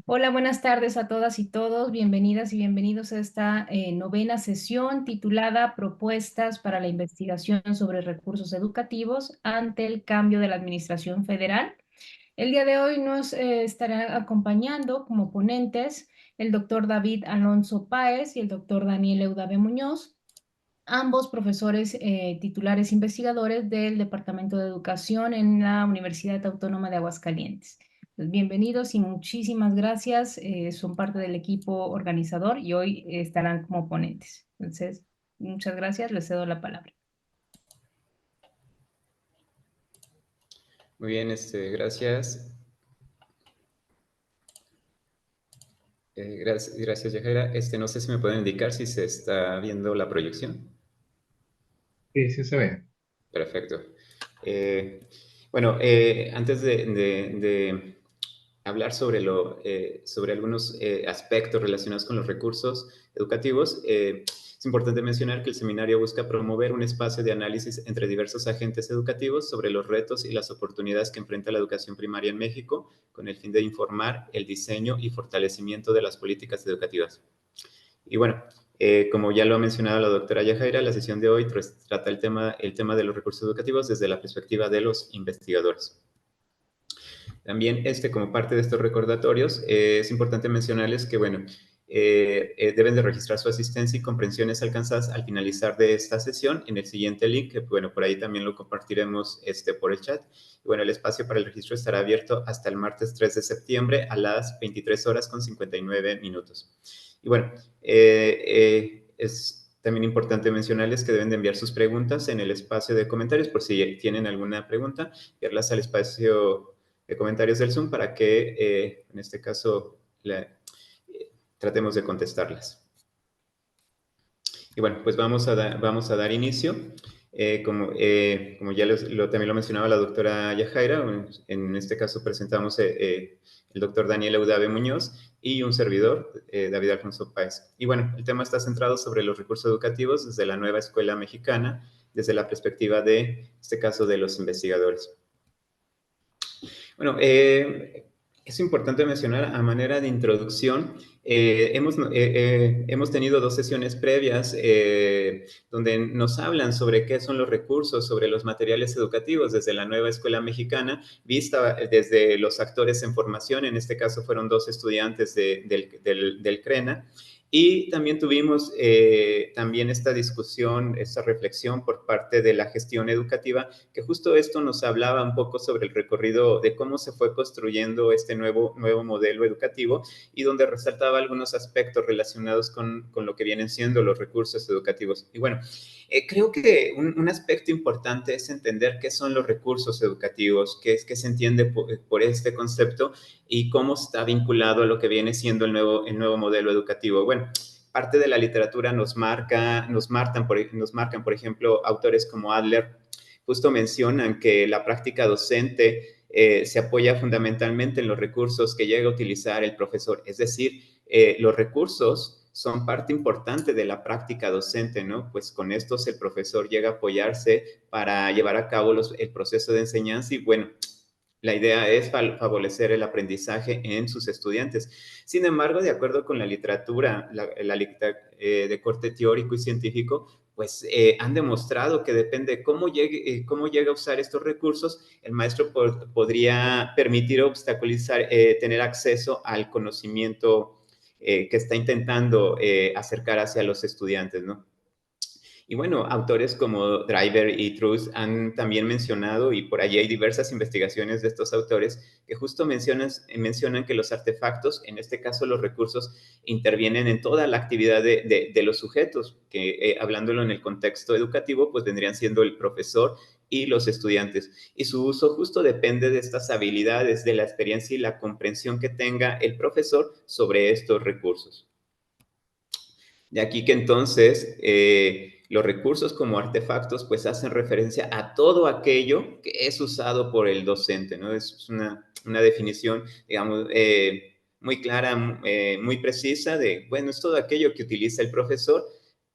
Hola, buenas tardes a todas y todos. Bienvenidas y bienvenidos a esta novena sesión titulada Propuestas para la investigación sobre recursos educativos ante el cambio de la Administración Federal. El día de hoy nos estará acompañando como ponentes el doctor David Alonso Páez y el doctor Daniel Eudave Muñoz, ambos profesores titulares investigadores del Departamento de Educación en la Universidad Autónoma de Aguascalientes. Pues bienvenidos y muchísimas gracias. Son parte del equipo organizador y hoy estarán como ponentes. Entonces, muchas gracias. Les cedo la palabra. Muy bien, gracias. Gracias, Yajaira. No sé si me pueden indicar si se está viendo la proyección. Sí, sí se ve. Perfecto. Eh, bueno, antes de hablar sobre algunos aspectos relacionados con los recursos educativos, es importante mencionar que el seminario busca promover un espacio de análisis entre diversos agentes educativos sobre los retos y las oportunidades que enfrenta la educación primaria en México, con el fin de informar el diseño y fortalecimiento de las políticas educativas. Y bueno, como ya lo ha mencionado la doctora Yajaira, la sesión de hoy trata el tema de los recursos educativos desde la perspectiva de los investigadores. También, como parte de estos recordatorios, es importante mencionarles que, bueno, deben de registrar su asistencia y comprensiones alcanzadas al finalizar de esta sesión en el siguiente link, que, bueno, por ahí también lo compartiremos por el chat. Y, bueno, el espacio para el registro estará abierto hasta el martes 3 de septiembre a las 23 horas con 59 minutos. Y, bueno, es también importante mencionarles que deben de enviar sus preguntas en el espacio de comentarios por si tienen alguna pregunta, enviarlas al espacio de comentarios del Zoom para que, en este caso, tratemos de contestarlas. Y bueno, pues vamos a dar inicio. Como ya también lo mencionaba la doctora Yajaira, en este caso presentamos el doctor Daniel Eudave Muñoz y un servidor, David Alfonso Páez. Y bueno, el tema está centrado sobre los recursos educativos desde la nueva escuela mexicana, desde la perspectiva de este caso de los investigadores. Bueno, es importante mencionar a manera de introducción, hemos tenido dos sesiones previas donde nos hablan sobre qué son los recursos, sobre los materiales educativos desde la nueva escuela mexicana, vista desde los actores en formación, en este caso fueron dos estudiantes del CRENA, y también tuvimos también esta discusión, esta reflexión por parte de la gestión educativa, que justo esto nos hablaba un poco sobre el recorrido de cómo se fue construyendo este nuevo modelo educativo y donde resaltaba algunos aspectos relacionados con lo que vienen siendo los recursos educativos. Y bueno, creo que un aspecto importante es entender qué son los recursos educativos, qué se entiende por este concepto y cómo está vinculado a lo que viene siendo el nuevo modelo educativo. Bueno, parte de la literatura nos marcan, por ejemplo, autores como Adler, justo mencionan que la práctica docente se apoya fundamentalmente en los recursos que llega a utilizar el profesor, es decir, los recursos son parte importante de la práctica docente, ¿no? Pues con estos el profesor llega a apoyarse para llevar a cabo el proceso de enseñanza y, bueno, la idea es favorecer el aprendizaje en sus estudiantes. Sin embargo, de acuerdo con la literatura, de corte teórico y científico, pues han demostrado que depende cómo llega a usar estos recursos, el maestro podría permitir obstaculizar, tener acceso al conocimiento que está intentando acercar hacia los estudiantes, ¿no? Y bueno, autores como Driver y Truss han también mencionado, y por allí hay diversas investigaciones de estos autores, que justo mencionan que los artefactos, en este caso los recursos, intervienen en toda la actividad de los sujetos, que hablándolo en el contexto educativo, pues vendrían siendo el profesor y los estudiantes. Y su uso justo depende de estas habilidades, de la experiencia y la comprensión que tenga el profesor sobre estos recursos. De aquí que entonces los recursos como artefactos pues hacen referencia a todo aquello que es usado por el docente, ¿no? Es una definición, digamos, muy clara, muy precisa de, bueno, es todo aquello que utiliza el profesor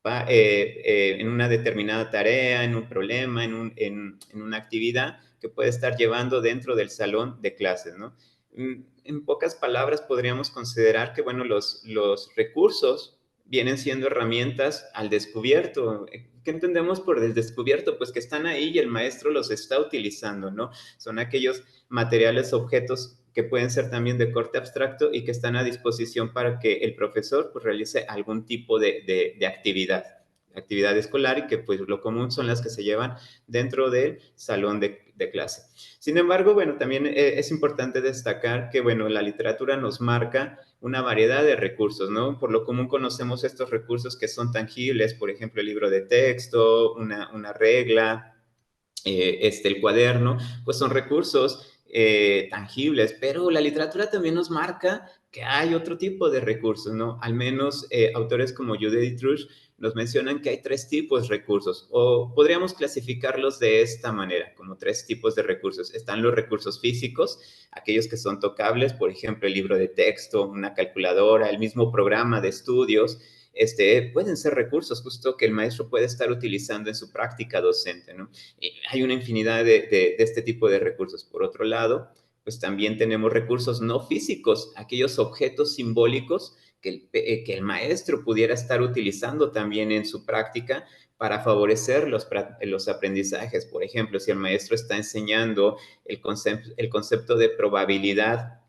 en una determinada tarea, en un problema, en una actividad que puede estar llevando dentro del salón de clases, ¿no? En pocas palabras, podríamos considerar que, bueno, los recursos vienen siendo herramientas al descubierto. ¿Qué entendemos por el descubierto? Pues que están ahí y el maestro los está utilizando, ¿no? Son aquellos materiales, objetos que pueden ser también de corte abstracto y que están a disposición para que el profesor pues, realice algún tipo de actividad escolar, y que pues lo común son las que se llevan dentro del salón de clase. Sin embargo, bueno, también es importante destacar que, bueno, la literatura nos marca una variedad de recursos, ¿no? Por lo común conocemos estos recursos que son tangibles, por ejemplo, el libro de texto, una regla, el cuaderno, pues son recursos tangibles, pero la literatura también nos marca que hay otro tipo de recursos, ¿no? Al menos autores como Judith Rush nos mencionan que hay tres tipos de recursos, o podríamos clasificarlos de esta manera, como tres tipos de recursos. Están los recursos físicos, aquellos que son tocables, por ejemplo, el libro de texto, una calculadora, el mismo programa de estudios. Pueden ser recursos justo que el maestro puede estar utilizando en su práctica docente, ¿no? Y hay una infinidad de este tipo de recursos. Por otro lado, pues también tenemos recursos no físicos, aquellos objetos simbólicos que el maestro pudiera estar utilizando también en su práctica para favorecer los aprendizajes. Por ejemplo, si el maestro está enseñando el concepto de probabilidad,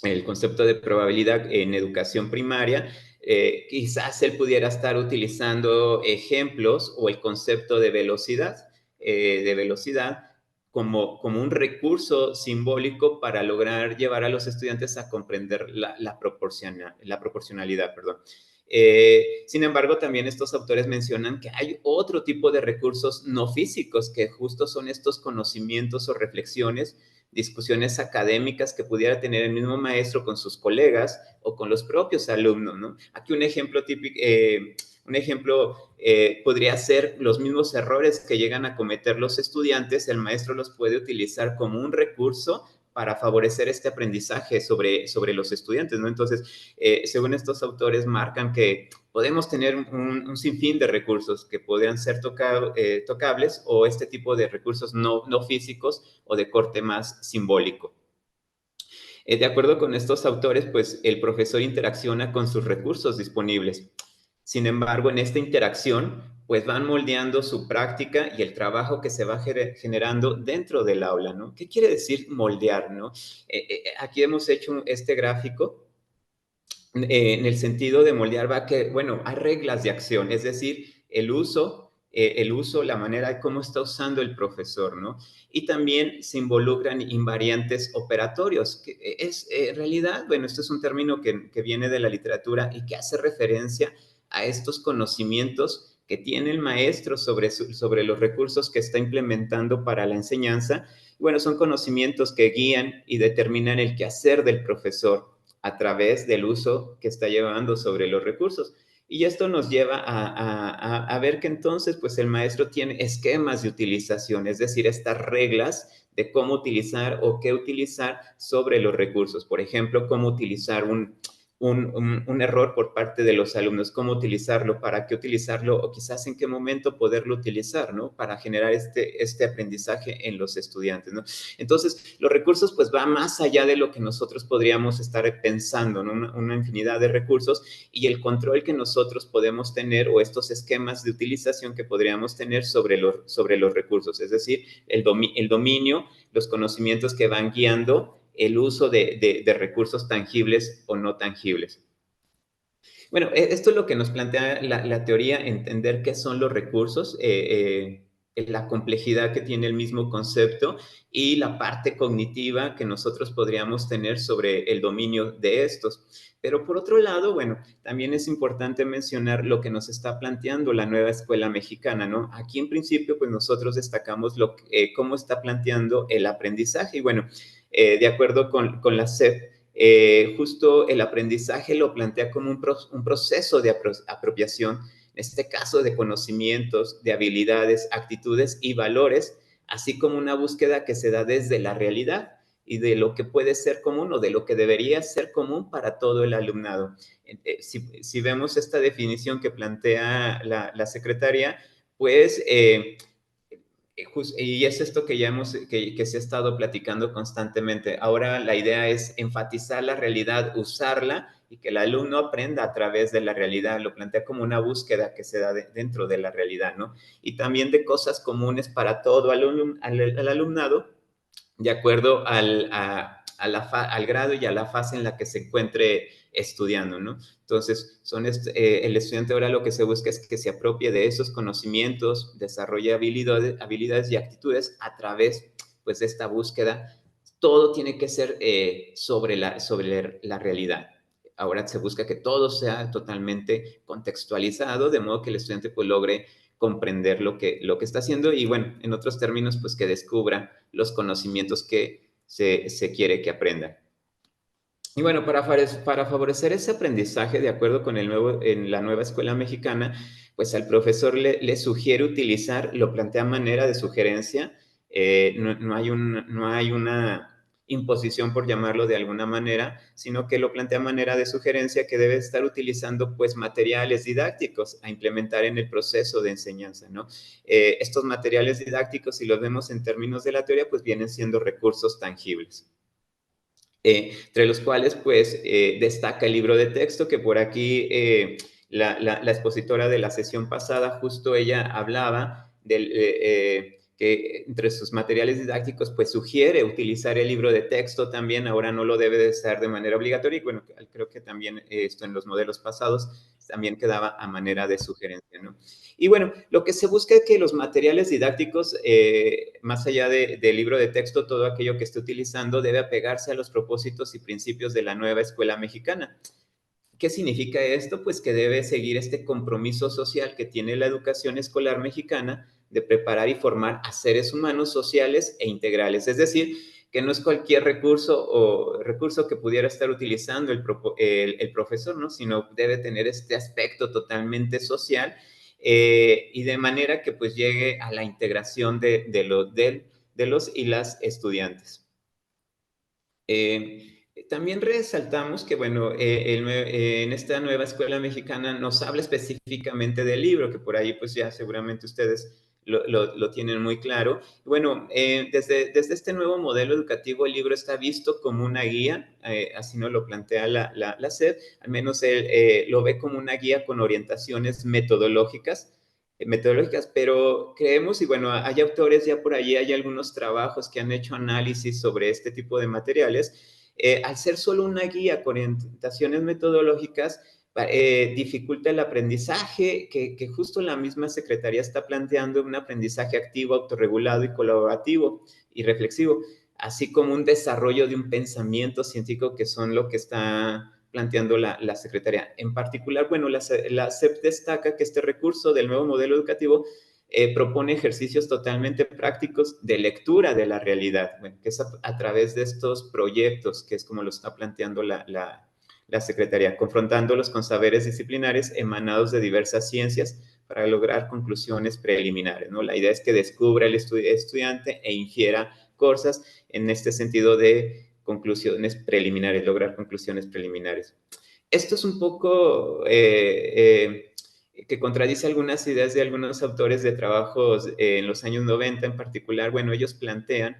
en educación primaria, quizás él pudiera estar utilizando ejemplos o el concepto de velocidad como un recurso simbólico para lograr llevar a los estudiantes a comprender la proporcionalidad. Perdón. Sin embargo, también estos autores mencionan que hay otro tipo de recursos no físicos, que justo son estos conocimientos o reflexiones, discusiones académicas que pudiera tener el mismo maestro con sus colegas o con los propios alumnos, ¿no? Aquí un ejemplo típico, podría ser los mismos errores que llegan a cometer los estudiantes. El maestro los puede utilizar como un recurso para favorecer este aprendizaje sobre los estudiantes, ¿no? Entonces, según estos autores, marcan que podemos tener un sinfín de recursos que podrían ser tocables, o este tipo de recursos no físicos o de corte más simbólico. De acuerdo con estos autores, pues el profesor interacciona con sus recursos disponibles. Sin embargo, en esta interacción, pues van moldeando su práctica y el trabajo que se va generando dentro del aula, ¿no? ¿Qué quiere decir moldear, no? Aquí hemos hecho este gráfico en el sentido de moldear, va que, bueno, hay reglas de acción, es decir, el uso, la manera de cómo está usando el profesor, ¿no? Y también se involucran invariantes operatorios, que es, en realidad, bueno, esto es un término que viene de la literatura y que hace referencia a estos conocimientos que tiene el maestro sobre los recursos que está implementando para la enseñanza. Bueno, son conocimientos que guían y determinan el quehacer del profesor a través del uso que está llevando sobre los recursos. Y esto nos lleva a ver que entonces, pues el maestro tiene esquemas de utilización, es decir, estas reglas de cómo utilizar o qué utilizar sobre los recursos. Por ejemplo, cómo utilizar un error por parte de los alumnos, cómo utilizarlo, para qué utilizarlo, o quizás en qué momento poderlo utilizar, ¿no? Para generar este aprendizaje en los estudiantes, ¿no? Entonces, los recursos pues van más allá de lo que nosotros podríamos estar pensando, ¿no? Una infinidad de recursos, y el control que nosotros podemos tener, o estos esquemas de utilización que podríamos tener sobre los recursos, es decir, el dominio, los conocimientos que van guiando el uso de recursos tangibles o no tangibles. Bueno, esto es lo que nos plantea la teoría, entender qué son los recursos, la complejidad que tiene el mismo concepto y la parte cognitiva que nosotros podríamos tener sobre el dominio de estos. Pero por otro lado, bueno, también es importante mencionar lo que nos está planteando la nueva escuela mexicana, ¿no? Aquí en principio, pues nosotros destacamos cómo está planteando el aprendizaje. Y bueno, de acuerdo con la SEP, justo el aprendizaje lo plantea como un proceso de apropiación, en este caso de conocimientos, de habilidades, actitudes y valores, así como una búsqueda que se da desde la realidad y de lo que puede ser común, o de lo que debería ser común para todo el alumnado. Si vemos esta definición que plantea la secretaria, pues Y es esto que que se ha estado platicando constantemente. Ahora la idea es enfatizar la realidad, usarla y que el alumno aprenda a través de la realidad. Lo plantea como una búsqueda que se da dentro de la realidad, ¿no? Y también de cosas comunes para todo al alumnado, de acuerdo al grado y a la fase en la que se encuentre estudiando, ¿no? Entonces, el estudiante ahora lo que se busca es que se apropie de esos conocimientos, desarrolle habilidades y actitudes a través, pues, de esta búsqueda. Todo tiene que ser sobre la realidad. Ahora se busca que todo sea totalmente contextualizado, de modo que el estudiante pues logre comprender lo que está haciendo y, bueno, en otros términos, pues que descubra los conocimientos que se quiere que aprenda. Y bueno, para favorecer ese aprendizaje, de acuerdo con en la nueva escuela mexicana, pues al profesor le sugiere utilizar, lo plantea a manera de sugerencia, no hay una imposición, por llamarlo de alguna manera, sino que lo plantea a manera de sugerencia que debe estar utilizando pues materiales didácticos a implementar en el proceso de enseñanza, ¿no? Estos materiales didácticos, si los vemos en términos de la teoría, pues vienen siendo recursos tangibles. Entre los cuales pues destaca el libro de texto, que por aquí la expositora de la sesión pasada, justo ella hablaba que entre sus materiales didácticos pues sugiere utilizar el libro de texto también. Ahora no lo debe de ser de manera obligatoria, y bueno, creo que también esto en los modelos pasados también quedaba a manera de sugerencia, ¿no? Y bueno, lo que se busca es que los materiales didácticos, más allá del libro de texto, todo aquello que esté utilizando debe apegarse a los propósitos y principios de la nueva escuela mexicana. ¿Qué significa esto? Pues que debe seguir este compromiso social que tiene la educación escolar mexicana de preparar y formar a seres humanos sociales e integrales. Es decir, que no es cualquier recurso que pudiera estar utilizando el profesor, ¿no? Sino debe tener este aspecto totalmente social, y de manera que pues llegue a la integración de los y las estudiantes. También resaltamos que, bueno, en esta nueva escuela mexicana nos habla específicamente del libro, que por ahí pues ya seguramente ustedes lo tienen muy claro. Bueno, desde este nuevo modelo educativo, el libro está visto como una guía, así nos lo plantea la SED, al menos él lo ve como una guía con orientaciones metodológicas, pero creemos, y bueno, hay autores ya por allí, hay algunos trabajos que han hecho análisis sobre este tipo de materiales. Al ser solo una guía con orientaciones metodológicas, dificulta el aprendizaje que justo la misma Secretaría está planteando, un aprendizaje activo, autorregulado y colaborativo y reflexivo, así como un desarrollo de un pensamiento científico, que son lo que está planteando la Secretaría. En particular, bueno, la SEP destaca que este recurso del nuevo modelo educativo propone ejercicios totalmente prácticos de lectura de la realidad, bueno, que es a través de estos proyectos, que es como lo está planteando la Secretaría, confrontándolos con saberes disciplinares emanados de diversas ciencias para lograr conclusiones preliminares, ¿no? La idea es que descubra el estudiante e infiera cosas en este sentido de conclusiones preliminares, lograr conclusiones preliminares. Esto es un poco que contradice algunas ideas de algunos autores de trabajos en los años 90 en particular. Bueno, ellos plantean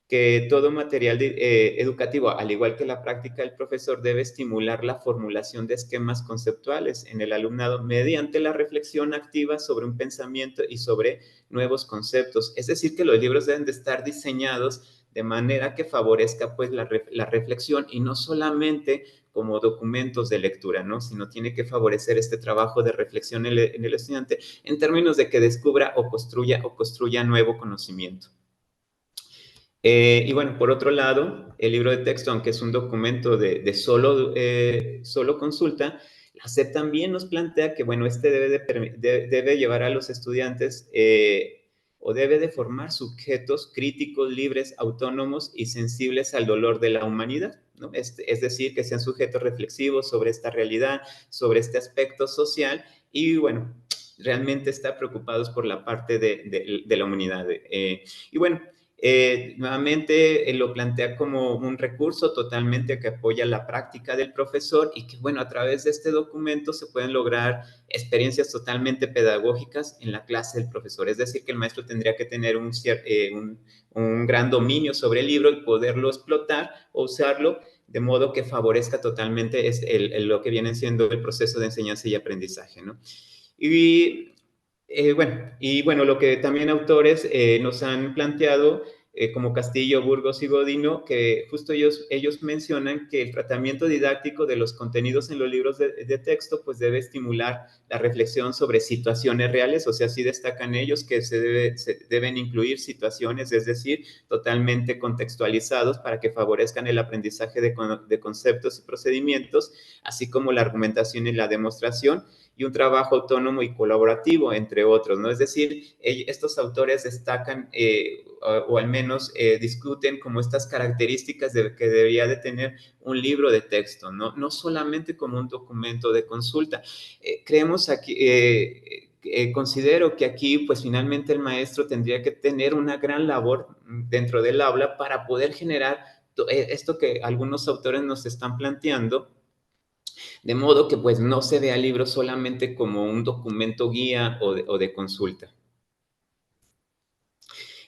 que todo material educativo, al igual que la práctica del profesor, debe estimular la formulación de esquemas conceptuales en el alumnado mediante la reflexión activa sobre un pensamiento y sobre nuevos conceptos. Es decir, que los libros deben de estar diseñados de manera que favorezca pues la reflexión, y no solamente como documentos de lectura, ¿no? Sino tiene que favorecer este trabajo de reflexión en el estudiante en términos de que descubra o construya nuevo conocimiento. Y bueno, por otro lado, el libro de texto, aunque es un documento de solo consulta, la SEP también nos plantea que, bueno, este debe llevar a los estudiantes o debe de formar sujetos críticos, libres, autónomos y sensibles al dolor de la humanidad, ¿no? Es decir, que sean sujetos reflexivos sobre esta realidad, sobre este aspecto social, y bueno, realmente está preocupados por la parte de la humanidad. Y bueno, Nuevamente lo plantea como un recurso totalmente que apoya la práctica del profesor y que, bueno, a través de este documento se pueden lograr experiencias totalmente pedagógicas en la clase del profesor. Es decir, que el maestro tendría que tener un gran dominio sobre el libro y poderlo explotar o usarlo de modo que favorezca totalmente lo que viene siendo el proceso de enseñanza y aprendizaje, ¿no? Y bueno, lo que también autores nos han planteado, como Castillo, Burgos y Godino, que justo ellos mencionan que el tratamiento didáctico de los contenidos en los libros de texto pues debe estimular la reflexión sobre situaciones reales, o sea, sí destacan ellos que se deben incluir situaciones, es decir, totalmente contextualizados para que favorezcan el aprendizaje de conceptos y procedimientos, así como la argumentación y la demostración, y un trabajo autónomo y colaborativo, entre otros, ¿no? Es decir, estos autores destacan o al menos discuten como estas características que debería de tener un libro de texto, ¿no? No solamente como un documento de consulta. Creemos aquí, considero que aquí, pues finalmente el maestro tendría que tener una gran labor dentro del aula para poder generar esto que algunos autores nos están planteando, de modo que pues no se vea el libro solamente como un documento guía o de consulta.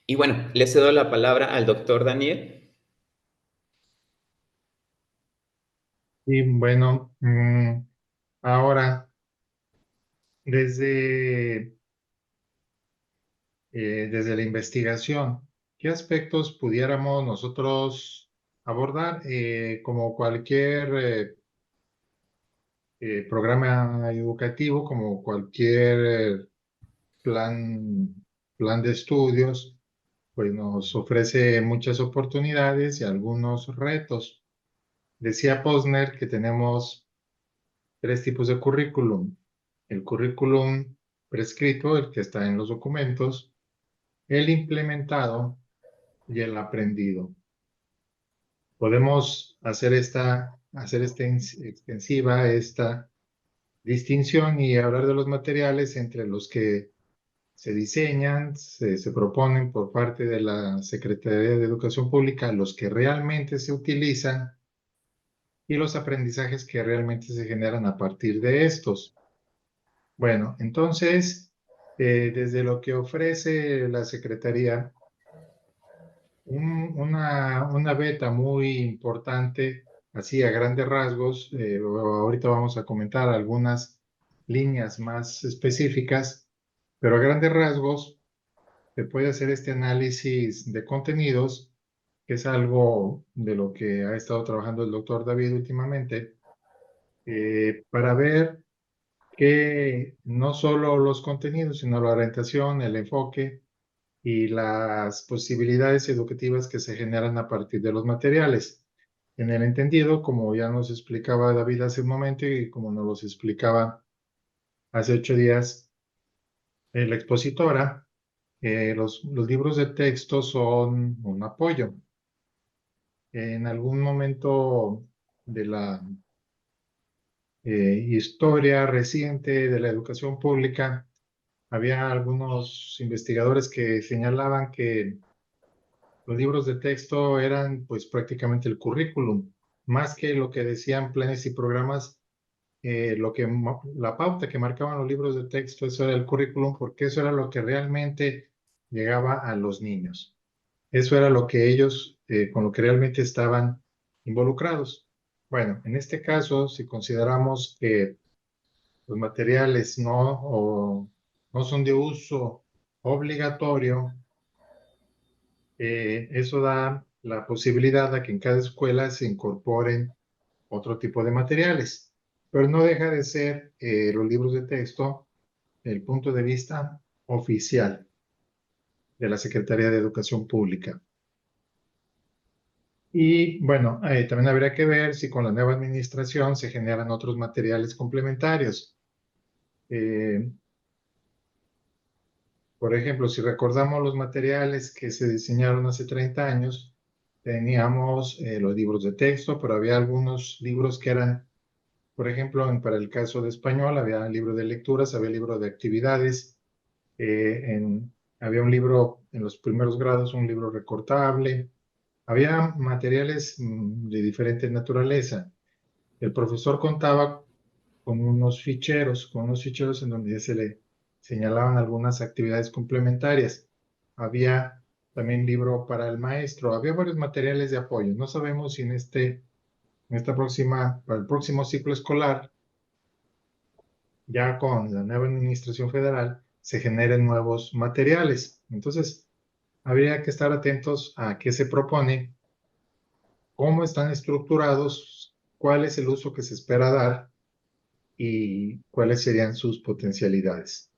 Y bueno, le cedo la palabra al doctor Daniel. Y bueno, ahora, desde, desde la investigación, ¿qué aspectos pudiéramos nosotros abordar? Como cualquier programa educativo, como cualquier plan, plan de estudios, pues nos ofrece muchas oportunidades y algunos retos. Decía Posner que tenemos tres tipos de currículum. El currículum prescrito, el que está en los documentos, el implementado y el aprendido. Podemos hacer esta extensiva, esta distinción y hablar de los materiales entre los que se diseñan, se proponen por parte de la Secretaría de Educación Pública, los que realmente se utilizan y los aprendizajes que realmente se generan a partir de estos. Bueno, entonces, desde lo que ofrece la Secretaría, una beta muy importante, así a grandes rasgos, ahorita vamos a comentar algunas líneas más específicas, pero a grandes rasgos se puede hacer este análisis de contenidos, que es algo de lo que ha estado trabajando el doctor David últimamente, para ver que no solo los contenidos, sino la orientación, el enfoque y las posibilidades educativas que se generan a partir de los materiales. En el entendido, como ya nos explicaba David hace un momento y como nos los explicaba hace 8 días la expositora, los libros de texto son un apoyo. En algún momento de la historia reciente de la educación pública, había algunos investigadores que señalaban que los libros de texto eran pues prácticamente el currículum, más que lo que decían planes y programas, la pauta que marcaban los libros de texto, eso era el currículum, porque eso era lo que realmente llegaba a los niños. Eso era lo que ellos, con lo que realmente estaban involucrados. Bueno, en este caso, si consideramos que los materiales no son de uso obligatorio, eso da la posibilidad de que en cada escuela se incorporen otro tipo de materiales, pero no deja de ser los libros de texto el punto de vista oficial de la Secretaría de Educación Pública. Y bueno, también habría que ver si con la nueva administración se generan otros materiales complementarios. Por ejemplo, si recordamos los materiales que se diseñaron hace 30 años, teníamos los libros de texto, pero había algunos libros que eran, por ejemplo, para el caso de español, había libro de lecturas, había libro de actividades, había un libro en los primeros grados un libro recortable. Había materiales de diferente naturaleza. El profesor contaba con unos ficheros en donde se le señalaban algunas actividades complementarias. Había también libro para el maestro, había varios materiales de apoyo. No sabemos si para el próximo ciclo escolar, ya con la nueva administración federal, se generen nuevos materiales. Entonces, habría que estar atentos a qué se propone, cómo están estructurados, cuál es el uso que se espera dar y cuáles serían sus potencialidades.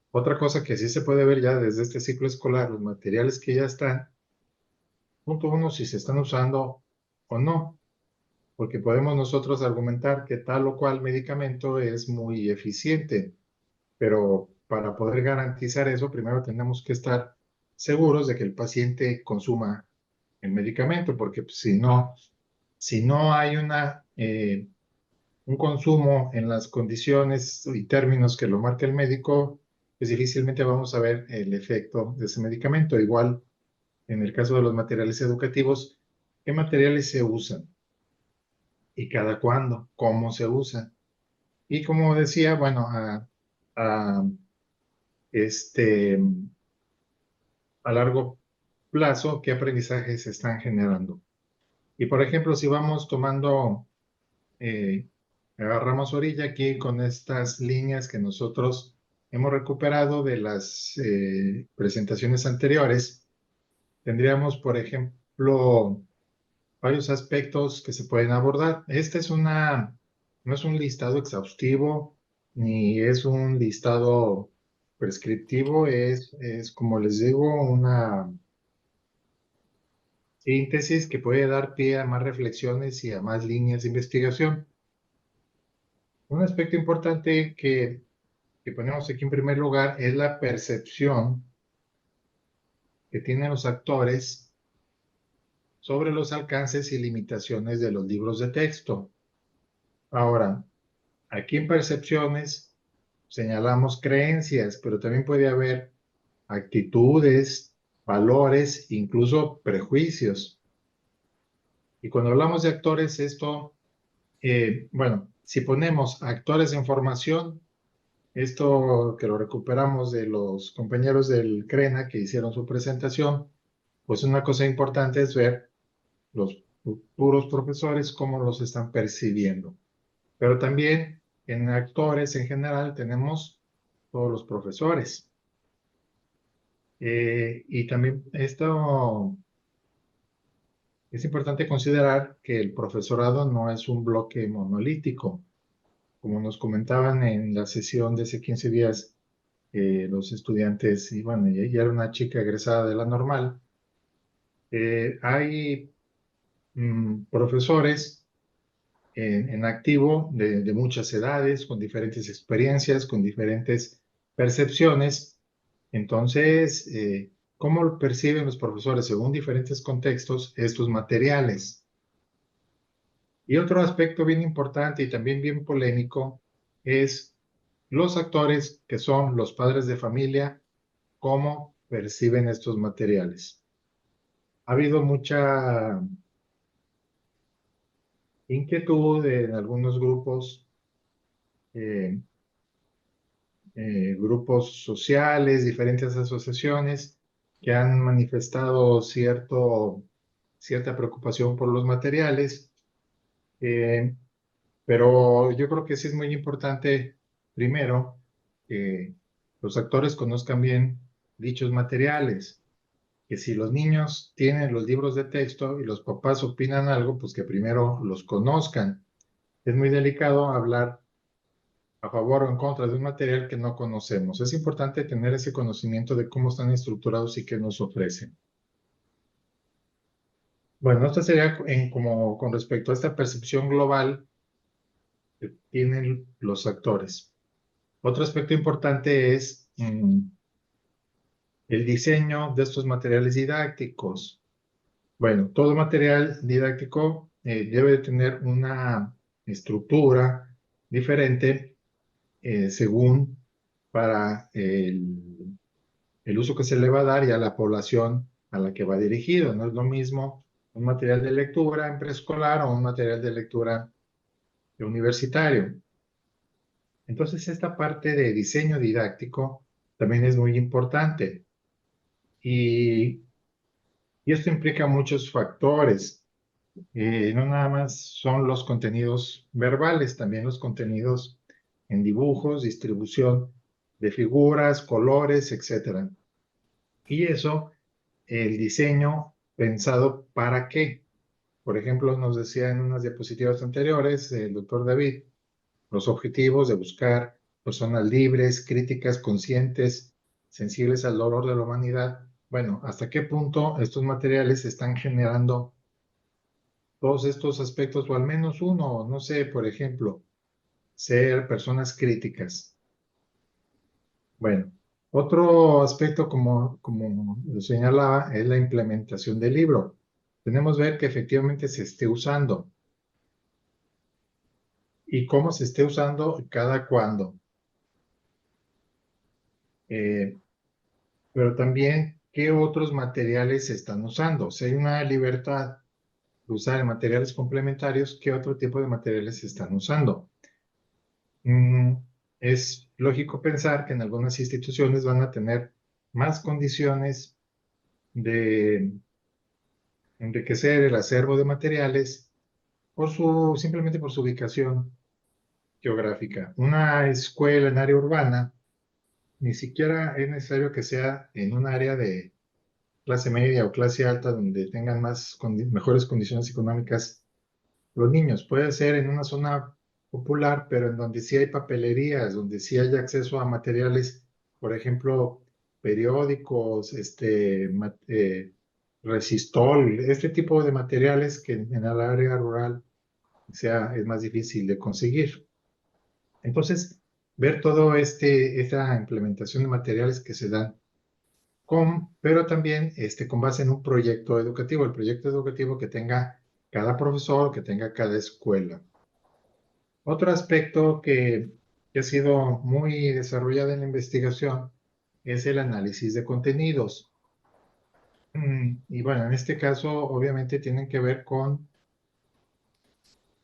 Otra cosa que sí se puede ver ya desde este ciclo escolar, los materiales que ya están, punto uno, si se están usando o no, porque podemos nosotros argumentar que tal o cual medicamento es muy eficiente, pero para poder garantizar eso, primero tenemos que estar seguros de que el paciente consuma el medicamento, porque pues, si no hay un consumo en las condiciones y términos que lo marca el médico, pues difícilmente vamos a ver el efecto de ese medicamento. Igual, en el caso de los materiales educativos, ¿qué materiales se usan? ¿Y cada cuándo? ¿Cómo se usan? Y como decía, bueno, a, este, a largo plazo, ¿qué aprendizajes se están generando? Y por ejemplo, si vamos tomando eh, agarramos orilla aquí con estas líneas que nosotros hemos recuperado de las presentaciones anteriores. Tendríamos, por ejemplo, varios aspectos que se pueden abordar. No es un listado exhaustivo, ni es un listado prescriptivo, es como les digo, una síntesis que puede dar pie a más reflexiones y a más líneas de investigación. Un aspecto importante que ponemos aquí en primer lugar es la percepción que tienen los actores sobre los alcances y limitaciones de los libros de texto. Ahora, aquí en percepciones señalamos creencias, pero también puede haber actitudes, valores, incluso prejuicios. Y cuando hablamos de actores, bueno, si ponemos actores en formación, esto que lo recuperamos de los compañeros del CRENA que hicieron su presentación, pues una cosa importante es ver los futuros profesores cómo los están percibiendo. Pero también en actores en general tenemos todos los profesores. Y también esto es importante considerar que el profesorado no es un bloque monolítico. Como nos comentaban en la sesión de hace 15 días, los estudiantes, y bueno, ella era una chica egresada de la normal. Hay profesores en activo de muchas edades, con diferentes experiencias, con diferentes percepciones. Entonces, ¿cómo perciben los profesores según diferentes contextos estos materiales? Y otro aspecto bien importante y también bien polémico es los actores que son los padres de familia, cómo perciben estos materiales. Ha habido mucha inquietud en algunos eh, grupos sociales, diferentes asociaciones que han manifestado cierta preocupación por los materiales, eh, pero yo creo que sí es muy importante, primero, que los actores conozcan bien dichos materiales, que si los niños tienen los libros de texto y los papás opinan algo, pues que primero los conozcan. Es muy delicado hablar a favor o en contra de un material que no conocemos. Es importante tener ese conocimiento de cómo están estructurados y qué nos ofrecen. Bueno, esto sería como con respecto a esta percepción global que tienen los actores. Otro aspecto importante es el diseño de estos materiales didácticos. Bueno, todo material didáctico debe de tener una estructura diferente según para el uso que se le va a dar y a la población a la que va dirigido. No es lo mismo un material de lectura en preescolar o un material de lectura universitario. Entonces, esta parte de diseño didáctico también es muy importante y, y esto implica muchos factores. No nada más son los contenidos verbales, también los contenidos en dibujos, distribución de figuras, colores, etcétera. Y eso, el diseño pensado para qué. Por ejemplo, nos decía en unas diapositivas anteriores el doctor David, los objetivos de buscar personas libres, críticas, conscientes, sensibles al dolor de la humanidad. Bueno, ¿hasta qué punto estos materiales están generando todos estos aspectos, o al menos uno? No sé, por ejemplo, ser personas críticas. Bueno, otro aspecto, como lo señalaba, es la implementación del libro. Tenemos que ver que efectivamente se esté usando y cómo se esté usando cada cuándo. Pero también qué otros materiales se están usando. Si hay una libertad de usar materiales complementarios, ¿qué otro tipo de materiales se están usando? Mm, es lógico pensar que en algunas instituciones van a tener más condiciones de enriquecer el acervo de materiales simplemente por su ubicación geográfica. Una escuela en área urbana ni siquiera es necesario que sea en un área de clase media o clase alta donde tengan mejores condiciones económicas los niños. Puede ser en una zona popular, pero en donde sí hay papelerías, donde sí hay acceso a materiales, por ejemplo, periódicos, resistol, este tipo de materiales que en el área rural es más difícil de conseguir. Entonces, ver todo esta implementación de materiales que se dan pero también con base en un proyecto educativo, el proyecto educativo que tenga cada profesor, que tenga cada escuela. Otro aspecto que ha sido muy desarrollado en la investigación es el análisis de contenidos. Y bueno, en este caso, obviamente, tienen que ver con,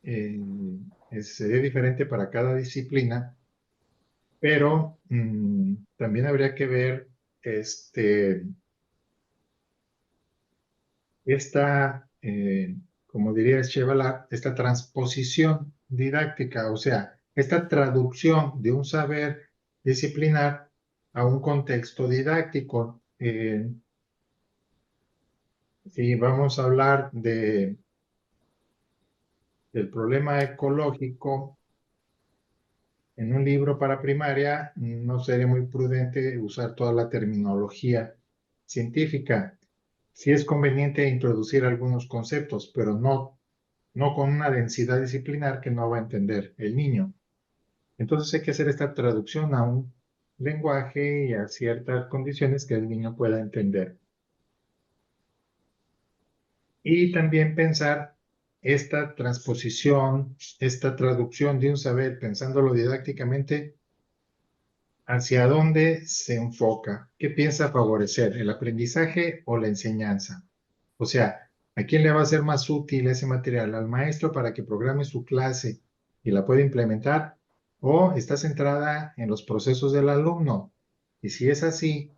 sería diferente para cada disciplina, pero también habría que ver esta, como diría Chevalat, esta transposición didáctica, o sea, esta traducción de un saber disciplinar a un contexto didáctico. Si vamos a hablar del problema ecológico en un libro para primaria, no sería muy prudente usar toda la terminología científica. Sí es conveniente introducir algunos conceptos, pero no con una densidad disciplinar que no va a entender el niño. Entonces hay que hacer esta traducción a un lenguaje y a ciertas condiciones que el niño pueda entender. Y también pensar esta transposición, esta traducción de un saber, pensándolo didácticamente, hacia dónde se enfoca, qué piensa favorecer, el aprendizaje o la enseñanza. O sea, ¿a quién le va a ser más útil ese material? ¿Al maestro para que programe su clase y la pueda implementar? ¿O está centrada en los procesos del alumno? Y si es así,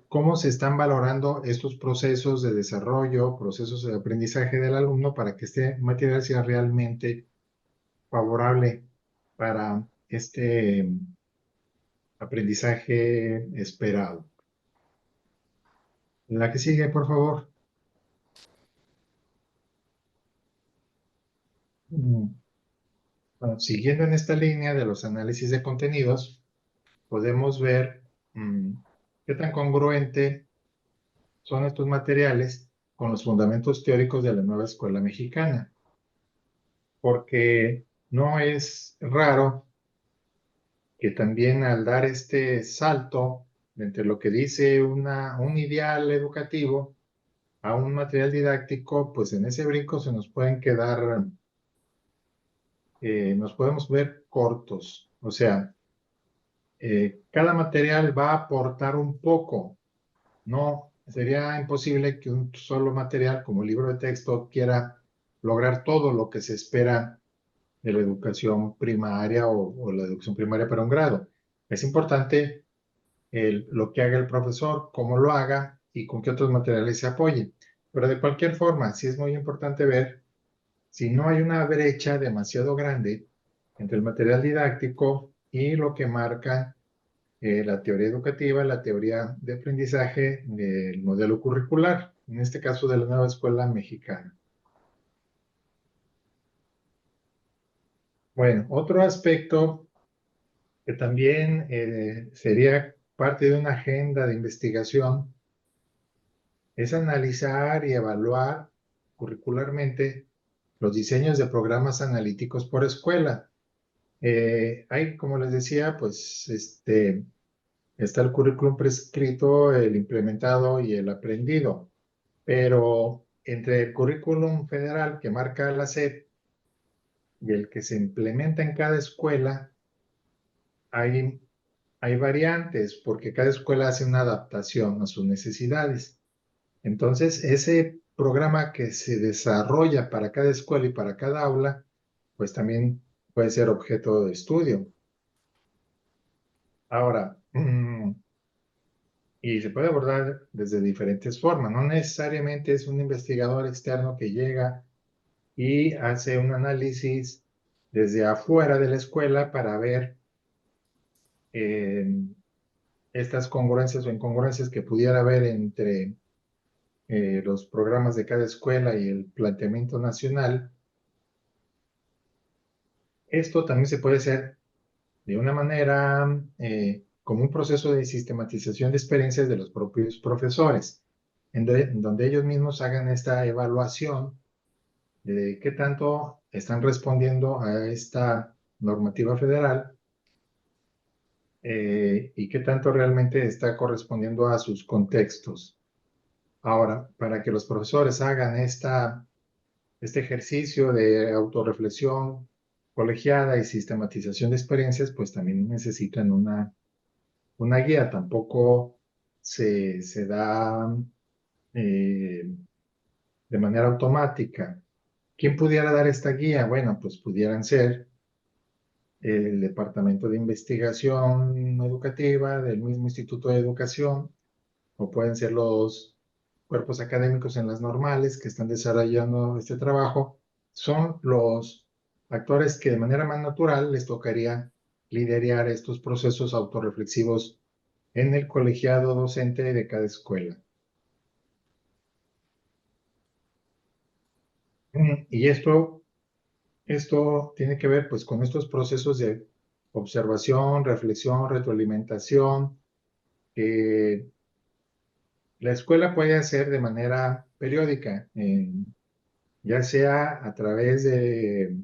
¿cómo se están valorando estos procesos de desarrollo, procesos de aprendizaje del alumno para que este material sea realmente favorable para este aprendizaje esperado? La que sigue, por favor. Mm, Bueno, siguiendo en esta línea de los análisis de contenidos, podemos ver qué tan congruente son estos materiales con los fundamentos teóricos de la nueva escuela mexicana, porque no es raro que también al dar este salto entre lo que dice un ideal educativo a un material didáctico, pues en ese brinco se nos pueden quedar, nos podemos ver cortos. O sea, Cada material va a aportar un poco. No, sería imposible que un solo material como el libro de texto quiera lograr todo lo que se espera de la educación primaria o la educación primaria para un grado. Es importante lo que haga el profesor, cómo lo haga y con qué otros materiales se apoye. Pero de cualquier forma, sí es muy importante ver si no hay una brecha demasiado grande entre el material didáctico y lo que marca la teoría educativa, la teoría de aprendizaje del modelo curricular, en este caso de la nueva escuela mexicana. Bueno, otro aspecto que también sería parte de una agenda de investigación es analizar y evaluar curricularmente los diseños de programas analíticos por escuela. Hay, como les decía, pues está el currículum prescrito, el implementado y el aprendido, pero entre el currículum federal que marca la SEP y el que se implementa en cada escuela, hay, hay variantes porque cada escuela hace una adaptación a sus necesidades. Entonces, ese programa que se desarrolla para cada escuela y para cada aula, pues también puede ser objeto de estudio. Ahora, y se puede abordar desde diferentes formas. No necesariamente es un investigador externo que llega y hace un análisis desde afuera de la escuela para ver eh, estas congruencias o incongruencias que pudiera haber entre los programas de cada escuela y el planteamiento nacional. Esto también se puede hacer de una manera como un proceso de sistematización de experiencias de los propios profesores, en donde ellos mismos hagan esta evaluación de qué tanto están respondiendo a esta normativa federal y qué tanto realmente está correspondiendo a sus contextos. Ahora, para que los profesores hagan este ejercicio de autorreflexión colegiada y sistematización de experiencias, pues también necesitan una guía. Tampoco se da eh, de manera automática. ¿Quién pudiera dar esta guía? Bueno, pues pudieran ser el Departamento de Investigación Educativa del mismo Instituto de Educación, o pueden ser los cuerpos académicos en las normales que están desarrollando este trabajo. Son los actores que de manera más natural les tocaría liderar estos procesos autorreflexivos en el colegiado docente de cada escuela. Y esto tiene que ver pues con estos procesos de observación, reflexión, retroalimentación, que la escuela puede hacer de manera periódica, ya sea a través de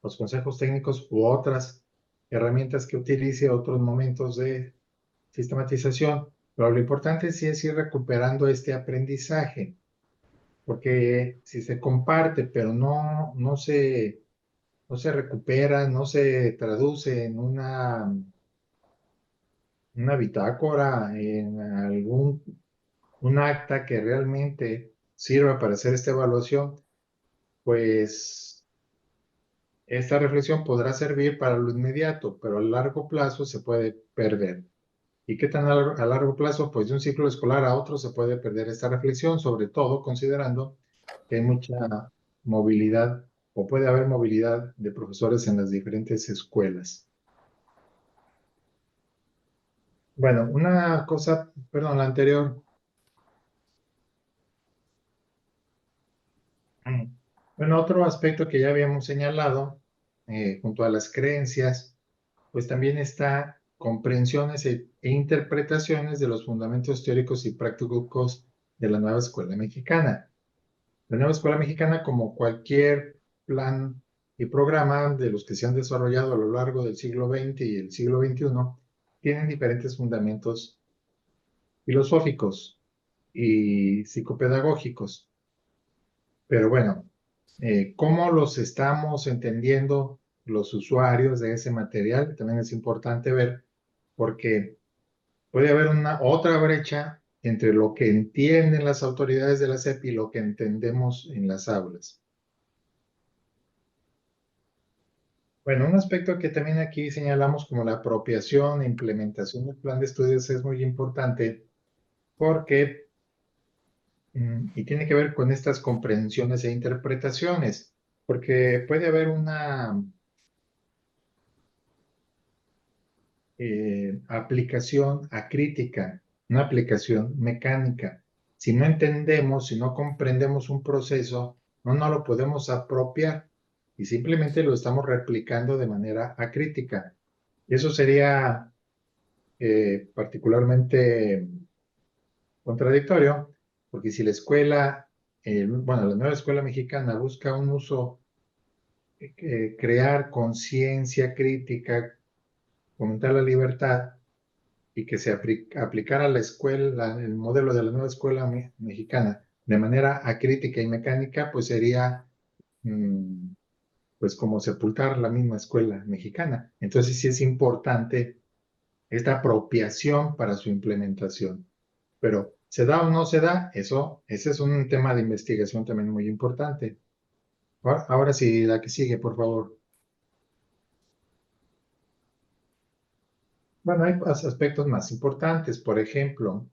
los consejos técnicos u otras herramientas que utilice, otros momentos de sistematización. Pero lo importante sí es ir recuperando este aprendizaje, porque si se comparte, pero no se recupera, no se traduce en una bitácora, en un acta que realmente sirva para hacer esta evaluación, pues esta reflexión podrá servir para lo inmediato, pero a largo plazo se puede perder. ¿Y qué tan a largo plazo? Pues de un ciclo escolar a otro se puede perder esta reflexión, sobre todo considerando que hay mucha movilidad o puede haber movilidad de profesores en las diferentes escuelas. Bueno, una cosa, perdón, la anterior. Bueno, otro aspecto que ya habíamos señalado, junto a las creencias, pues también está comprensiones e interpretaciones de los fundamentos teóricos y prácticos de la nueva escuela mexicana. La nueva escuela mexicana, como cualquier plan y programa de los que se han desarrollado a lo largo del siglo XX y el siglo XXI, tienen diferentes fundamentos filosóficos y psicopedagógicos. Pero bueno, ¿cómo los estamos entendiendo los usuarios de ese material? También es importante ver porque puede haber otra brecha entre lo que entienden las autoridades de la SEP y lo que entendemos en las aulas. Bueno, un aspecto que también aquí señalamos como la apropiación e implementación del plan de estudios es muy importante porque, y tiene que ver con estas comprensiones e interpretaciones, porque puede haber una aplicación acrítica, una aplicación mecánica. Si no entendemos, si no comprendemos un proceso, no lo podemos apropiar y simplemente lo estamos replicando de manera acrítica. Y eso sería particularmente contradictorio, porque si la escuela, bueno, la nueva escuela mexicana busca un uso, crear conciencia crítica, fomentar la libertad, y que se aplicara la escuela, el modelo de la nueva escuela mexicana de manera acrítica y mecánica, pues sería pues como sepultar la misma escuela mexicana. Entonces sí es importante esta apropiación para su implementación. Pero ¿se da o no se da? Ese es un tema de investigación también muy importante. Ahora sí, la que sigue, por favor. Bueno, hay aspectos más importantes. Por ejemplo,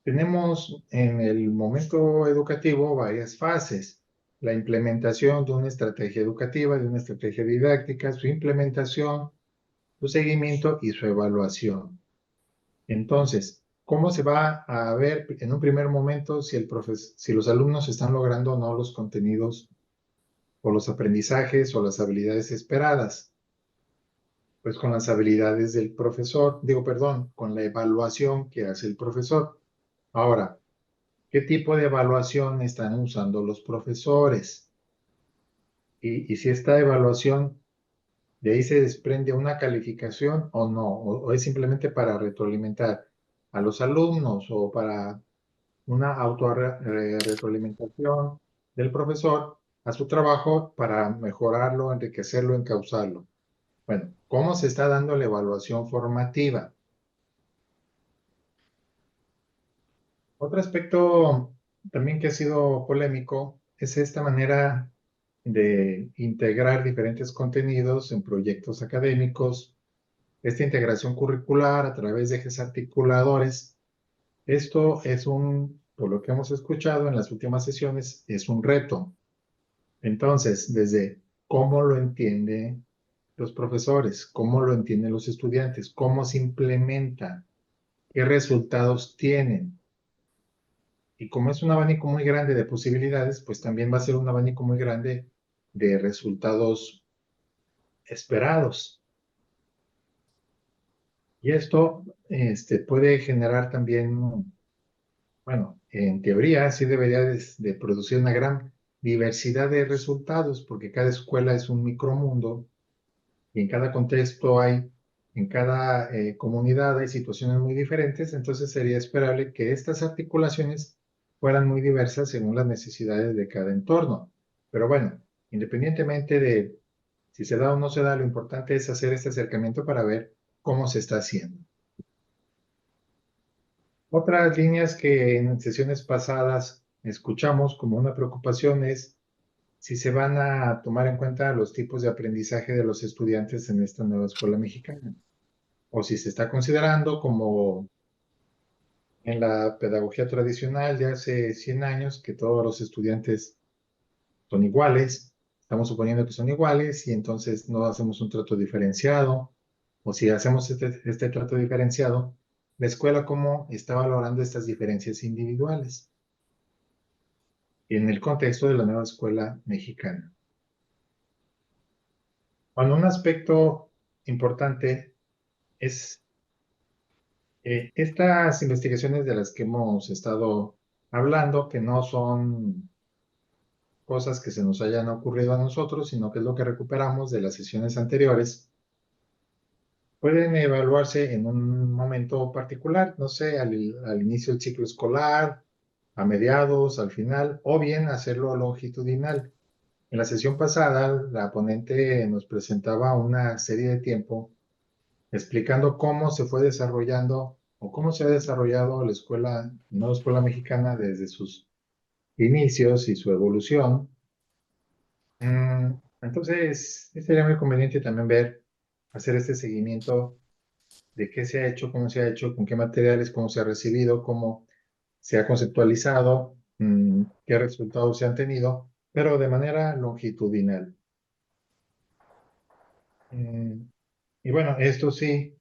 tenemos en el momento educativo varias fases. La implementación de una estrategia educativa, de una estrategia didáctica, su implementación, su seguimiento y su evaluación. Entonces, ¿cómo se va a ver en un primer momento si los alumnos están logrando o no los contenidos o los aprendizajes o las habilidades esperadas? Pues con las habilidades del profesor, digo, perdón, con la evaluación que hace el profesor. Ahora, ¿qué tipo de evaluación están usando los profesores? Y si esta evaluación de ahí se desprende una calificación o no, o es simplemente para retroalimentar a los alumnos o para una autorretroalimentación del profesor a su trabajo para mejorarlo, enriquecerlo, encauzarlo. Bueno, ¿cómo se está dando la evaluación formativa? Otro aspecto también que ha sido polémico es esta manera de integrar diferentes contenidos en proyectos académicos, esta integración curricular a través de ejes articuladores. Esto es por lo que hemos escuchado en las últimas sesiones, es un reto. Entonces, desde cómo lo entienden los profesores, cómo lo entienden los estudiantes, cómo se implementa, qué resultados tienen. Y como es un abanico muy grande de posibilidades, pues también va a ser un abanico muy grande de resultados esperados. Y esto puede generar también, bueno, en teoría sí debería de producir una gran diversidad de resultados, porque cada escuela es un micromundo y en cada contexto en cada comunidad hay situaciones muy diferentes, entonces sería esperable que estas articulaciones fueran muy diversas según las necesidades de cada entorno. Pero bueno, independientemente de si se da o no se da, lo importante es hacer este acercamiento para ver cómo se está haciendo. Otras líneas que en sesiones pasadas escuchamos como una preocupación es si se van a tomar en cuenta los tipos de aprendizaje de los estudiantes en esta nueva escuela mexicana, o si se está considerando como en la pedagogía tradicional de hace 100 años, que todos los estudiantes son iguales, estamos suponiendo que son iguales y entonces no hacemos un trato diferenciado, o si hacemos este trato diferenciado, la escuela cómo está valorando estas diferencias individuales en el contexto de la nueva escuela mexicana. Bueno, un aspecto importante es estas investigaciones de las que hemos estado hablando, que no son cosas que se nos hayan ocurrido a nosotros, sino que es lo que recuperamos de las sesiones anteriores, pueden evaluarse en un momento particular, no sé, al inicio del ciclo escolar, a mediados, al final, o bien hacerlo longitudinal. En la sesión pasada, la ponente nos presentaba una serie de tiempo explicando cómo se fue desarrollando o cómo se ha desarrollado la escuela, no escuela mexicana desde sus inicios y su evolución. Entonces, sería muy conveniente también hacer este seguimiento de qué se ha hecho, cómo se ha hecho, con qué materiales, cómo se ha recibido, cómo se ha conceptualizado, qué resultados se han tenido, pero de manera longitudinal. Mm, y bueno, esto sí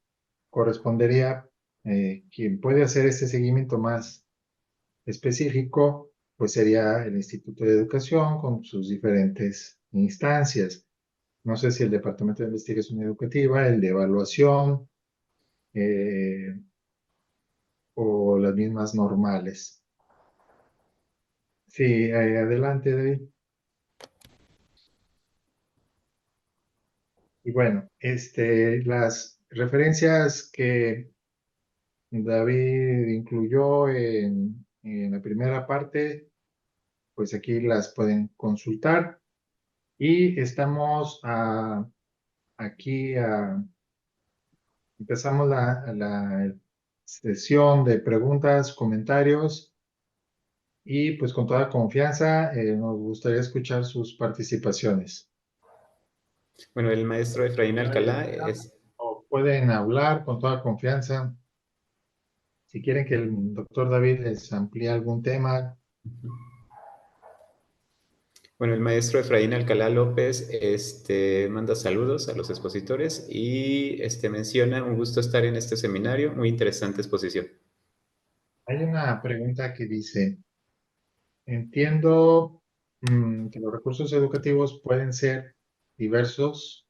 correspondería, quien puede hacer este seguimiento más específico, pues sería el Instituto de Educación con sus diferentes instancias. No sé si el Departamento de Investigación Educativa, el de Evaluación, eh, o las mismas normales. Sí, adelante, David. Y bueno, las referencias que David incluyó en la primera parte, pues aquí las pueden consultar. Y estamos aquí, empezamos la sesión de preguntas, comentarios y pues con toda confianza nos gustaría escuchar sus participaciones. Bueno, el maestro Efraín Alcalá es... O pueden hablar con toda confianza. Si quieren que el doctor David les amplíe algún tema. Bueno, el maestro Efraín Alcalá López manda saludos a los expositores y menciona un gusto estar en este seminario, muy interesante exposición. Hay una pregunta que dice, entiendo que los recursos educativos pueden ser diversos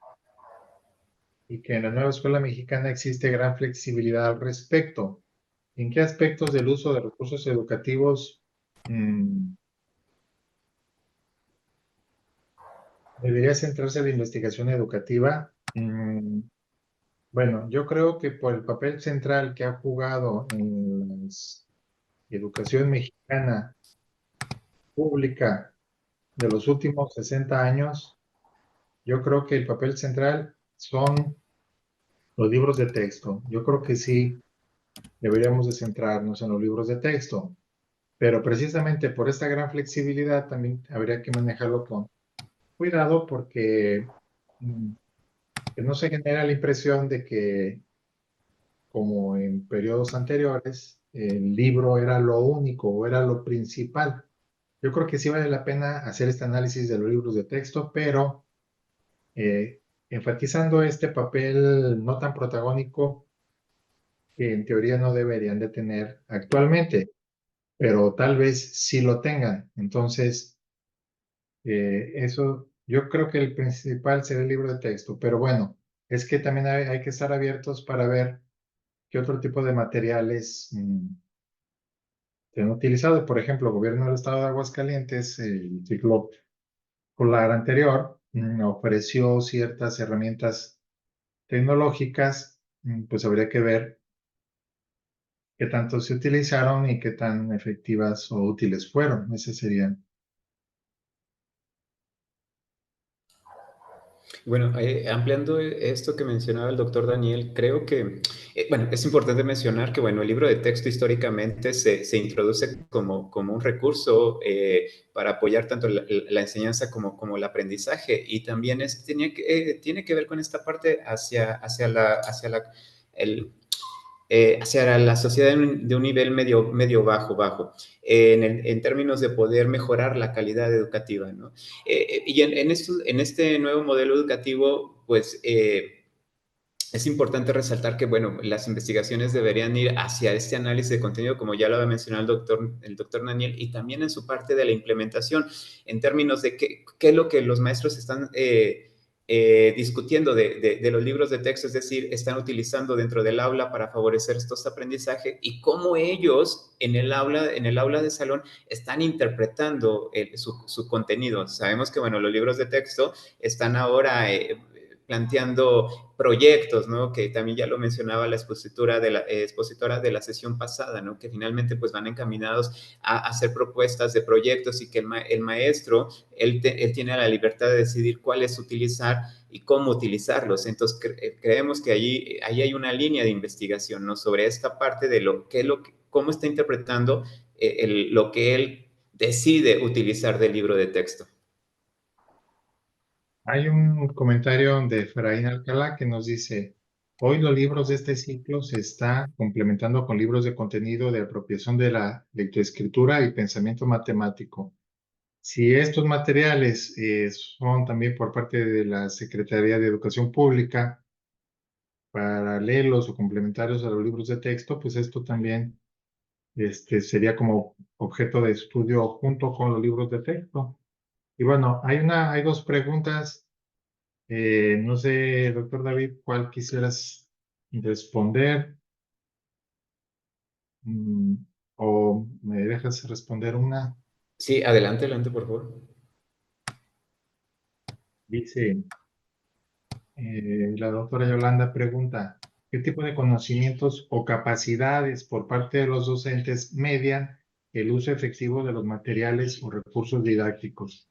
y que en la nueva escuela mexicana existe gran flexibilidad al respecto. ¿En qué aspectos del uso de recursos educativos mm, debería centrarse la investigación educativa? Bueno, yo creo que por el papel central que ha jugado en la educación mexicana pública de los últimos 60 años, yo creo que el papel central son los libros de texto. Yo creo que sí deberíamos de centrarnos en los libros de texto, pero precisamente por esta gran flexibilidad también habría que manejarlo con cuidado porque mm, que no se genera la impresión de que, como en periodos anteriores, el libro era lo único o era lo principal. Yo creo que sí vale la pena hacer este análisis de los libros de texto, pero enfatizando este papel no tan protagónico que en teoría no deberían de tener actualmente, pero tal vez sí lo tengan. Entonces, eso, yo creo que el principal será el libro de texto, pero bueno, es que también hay que estar abiertos para ver qué otro tipo de materiales se han utilizado. Por ejemplo, el gobierno del estado de Aguascalientes, el ciclo escolar anterior, ofreció ciertas herramientas tecnológicas, pues habría que ver qué tanto se utilizaron y qué tan efectivas o útiles fueron. Ese sería. Bueno, ampliando esto que mencionaba el doctor Daniel, creo que, bueno, es importante mencionar que, bueno, el libro de texto históricamente se introduce como un recurso para apoyar tanto la enseñanza como el aprendizaje y también tiene que ver con esta parte el, hacia la sociedad de un nivel medio bajo, en términos de poder mejorar la calidad educativa, ¿no? Y en este nuevo modelo educativo, pues es importante resaltar que, bueno, las investigaciones deberían ir hacia este análisis de contenido, como ya lo había mencionado el doctor Daniel, y también en su parte de la implementación, en términos de qué es lo que los maestros están discutiendo de los libros de texto, es decir, están utilizando dentro del aula para favorecer estos aprendizajes y cómo ellos en el aula de salón están interpretando su contenido. Sabemos que, bueno, los libros de texto están ahora planteando proyectos, ¿no? Que también ya lo mencionaba la expositora de la sesión pasada, ¿no? Que finalmente pues van encaminados a hacer propuestas de proyectos y que el maestro, él tiene la libertad de decidir cuáles utilizar y cómo utilizarlos. Entonces, creemos que ahí hay una línea de investigación, ¿no? Sobre esta parte de cómo está interpretando lo que él decide utilizar del libro de texto. Hay un comentario de Efraín Alcalá que nos dice, hoy los libros de este ciclo se está complementando con libros de contenido de apropiación de la lectoescritura y pensamiento matemático. Si estos materiales son también por parte de la Secretaría de Educación Pública, paralelos o complementarios a los libros de texto, pues esto también sería como objeto de estudio junto con los libros de texto. Y bueno, hay dos preguntas. No sé, doctor David, ¿cuál quisieras responder? Mm, ¿O me dejas responder una? Sí, adelante, adelante, por favor. Dice, la doctora Yolanda pregunta, ¿qué tipo de conocimientos o capacidades por parte de los docentes median el uso efectivo de los materiales o recursos didácticos?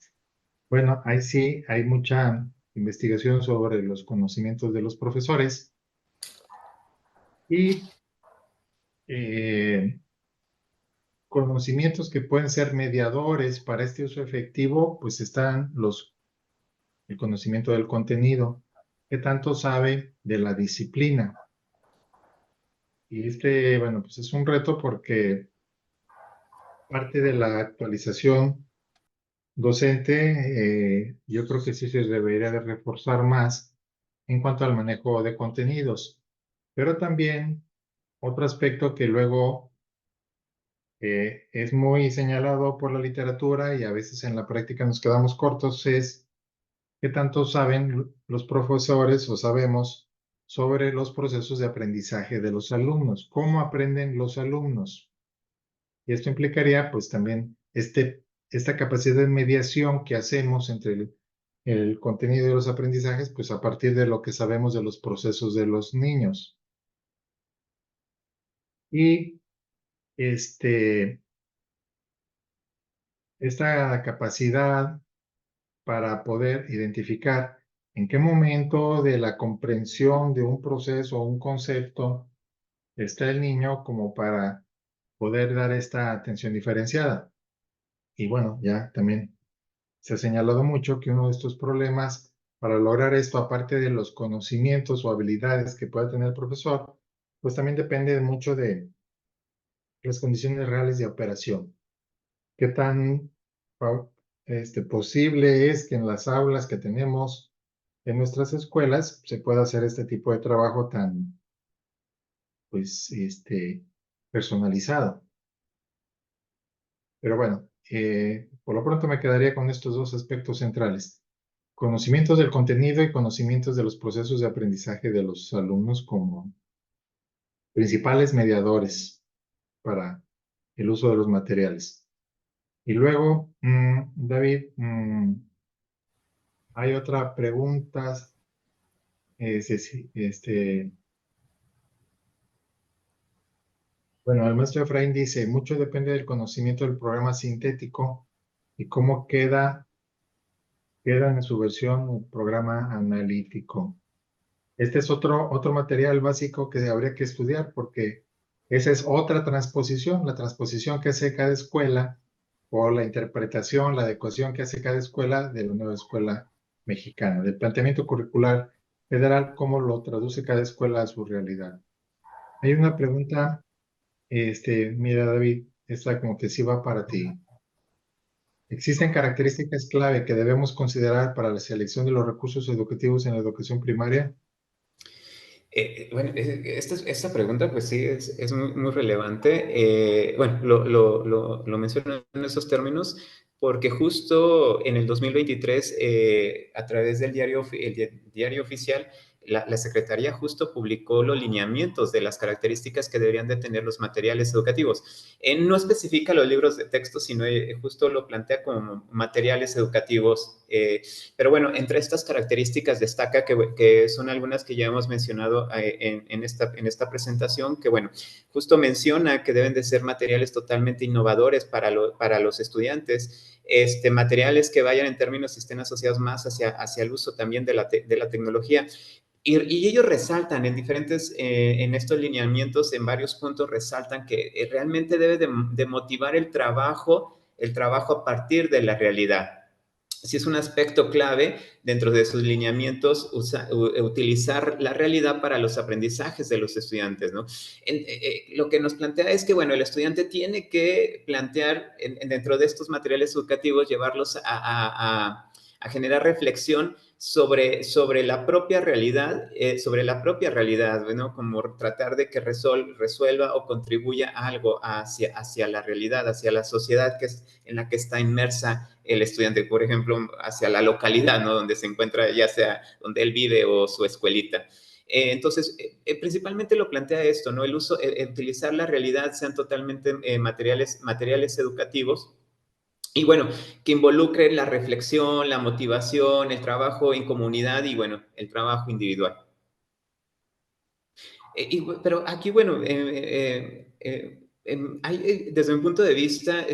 Bueno, ahí sí hay mucha investigación sobre los conocimientos de los profesores y eh, conocimientos que pueden ser mediadores para este uso efectivo, pues están el conocimiento del contenido. ¿Qué tanto sabe de la disciplina? Y bueno, pues es un reto porque parte de la actualización docente, yo creo que sí se debería de reforzar más en cuanto al manejo de contenidos. Pero también otro aspecto que luego es muy señalado por la literatura y a veces en la práctica nos quedamos cortos es qué tanto saben los profesores o sabemos sobre los procesos de aprendizaje de los alumnos, cómo aprenden los alumnos. Y esto implicaría pues también esta capacidad de mediación que hacemos entre el contenido de los aprendizajes, pues a partir de lo que sabemos de los procesos de los niños. Y esta capacidad para poder identificar en qué momento de la comprensión de un proceso o un concepto está el niño como para poder dar esta atención diferenciada. Y bueno, ya también se ha señalado mucho que uno de estos problemas para lograr esto, aparte de los conocimientos o habilidades que pueda tener el profesor, pues también depende mucho de las condiciones reales de operación. ¿Qué tan posible es que en las aulas que tenemos en nuestras escuelas se pueda hacer este tipo de trabajo tan, pues, personalizado? Pero bueno, por lo pronto me quedaría con estos dos aspectos centrales. Conocimientos del contenido y conocimientos de los procesos de aprendizaje de los alumnos como principales mediadores para el uso de los materiales. Y luego, David, hay otra pregunta. Bueno, el maestro Efraín dice, mucho depende del conocimiento del programa sintético y cómo queda en su versión el programa analítico. Este es otro material básico que habría que estudiar porque esa es otra transposición, la transposición que hace cada escuela o la interpretación, la adecuación que hace cada escuela de la nueva escuela mexicana, del planteamiento curricular federal, cómo lo traduce cada escuela a su realidad. Hay una pregunta, mira David, esta como que sí va para ti. ¿Existen características clave que debemos considerar para la selección de los recursos educativos en la educación primaria? Bueno, esta pregunta pues sí es muy, muy relevante. Bueno, lo menciono en esos términos porque justo en el 2023, a través del diario oficial, la Secretaría justo publicó los lineamientos de las características que deberían de tener los materiales educativos. No especifica los libros de texto, sino justo lo plantea como materiales educativos. Pero bueno, entre estas características destaca que son algunas que ya hemos mencionado en esta presentación, que bueno, justo menciona que deben de ser materiales totalmente innovadores para los estudiantes, materiales que vayan en términos y estén asociados más hacia el uso también de la tecnología. Y ellos resaltan en estos lineamientos, en varios puntos resaltan que realmente debe de motivar el trabajo a partir de la realidad. Sí es un aspecto clave dentro de sus lineamientos utilizar la realidad para los aprendizajes de los estudiantes, ¿no? Lo que nos plantea es que, bueno, el estudiante tiene que plantear dentro de estos materiales educativos, llevarlos a generar reflexión sobre la propia realidad, ¿no? Como tratar de que resuelva o contribuya algo hacia la realidad, hacia la sociedad en la que está inmersa el estudiante, por ejemplo, hacia la localidad, ¿no? Donde se encuentra, ya sea donde él vive o su escuelita. Entonces, principalmente lo plantea esto, ¿no? Utilizar la realidad sean totalmente materiales educativos. Y bueno, que involucre la reflexión, la motivación, el trabajo en comunidad y bueno, el trabajo individual. Pero aquí, bueno, desde mi punto de vista,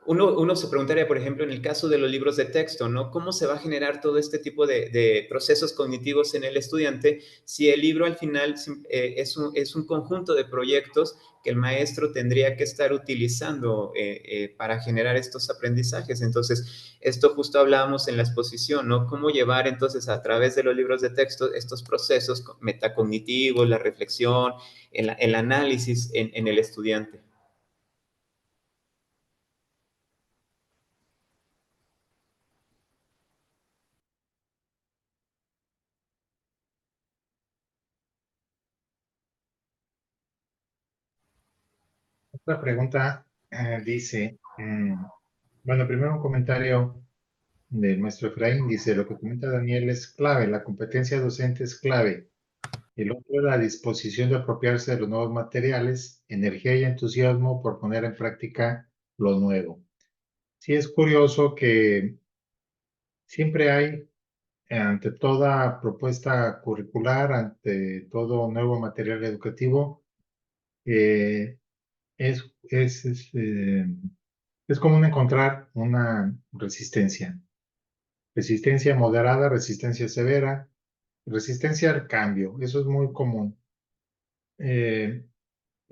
uno se preguntaría, por ejemplo, en el caso de los libros de texto, ¿no? ¿Cómo se va a generar todo este tipo de procesos cognitivos en el estudiante si el libro al final es un conjunto de proyectos que el maestro tendría que estar utilizando para generar estos aprendizajes? Entonces, esto justo hablábamos en la exposición, ¿no? Cómo llevar entonces a través de los libros de texto estos procesos metacognitivos, la reflexión, el análisis en el estudiante. Otra pregunta dice, bueno, primero un comentario del maestro Efraín, dice, lo que comenta Daniel es clave, la competencia docente es clave. El otro es la disposición de apropiarse de los nuevos materiales, energía y entusiasmo por poner en práctica lo nuevo. Sí es curioso que siempre hay, ante toda propuesta curricular, ante todo nuevo material educativo, eh, es, es, es, eh, es común encontrar una resistencia. Resistencia moderada, resistencia severa, resistencia al cambio. Eso es muy común. Que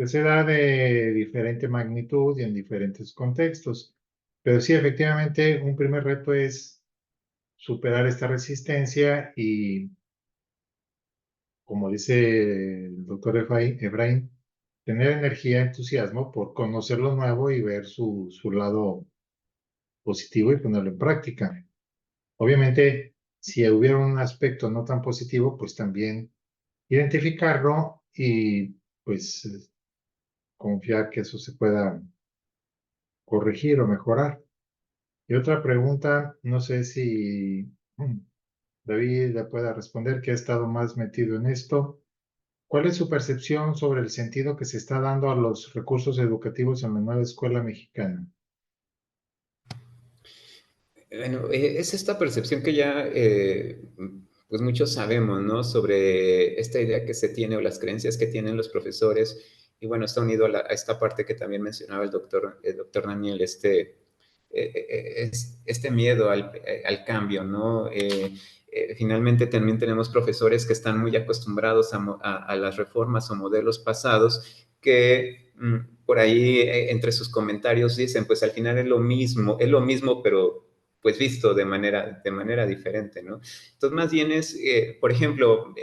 se da de diferente magnitud y en diferentes contextos. Pero sí, efectivamente, un primer reto es superar esta resistencia y, como dice el doctor Efraín, tener energía, entusiasmo por conocer lo nuevo y ver su lado positivo y ponerlo en práctica. Obviamente, si hubiera un aspecto no tan positivo, pues también identificarlo y pues confiar que eso se pueda corregir o mejorar. Y otra pregunta, no sé si David le pueda responder, que ha estado más metido en esto. ¿Cuál es su percepción sobre el sentido que se está dando a los recursos educativos en la nueva escuela mexicana? Bueno, es esta percepción que ya, pues muchos sabemos, ¿no? Sobre esta idea que se tiene o las creencias que tienen los profesores. Y bueno, está unido a esta parte que también mencionaba el doctor Daniel, este miedo al cambio, ¿no? Finalmente también tenemos profesores que están muy acostumbrados a las reformas o modelos pasados que por ahí entre sus comentarios dicen, pues al final es lo mismo, pero pues visto de manera diferente, ¿no? Entonces, más bien por ejemplo,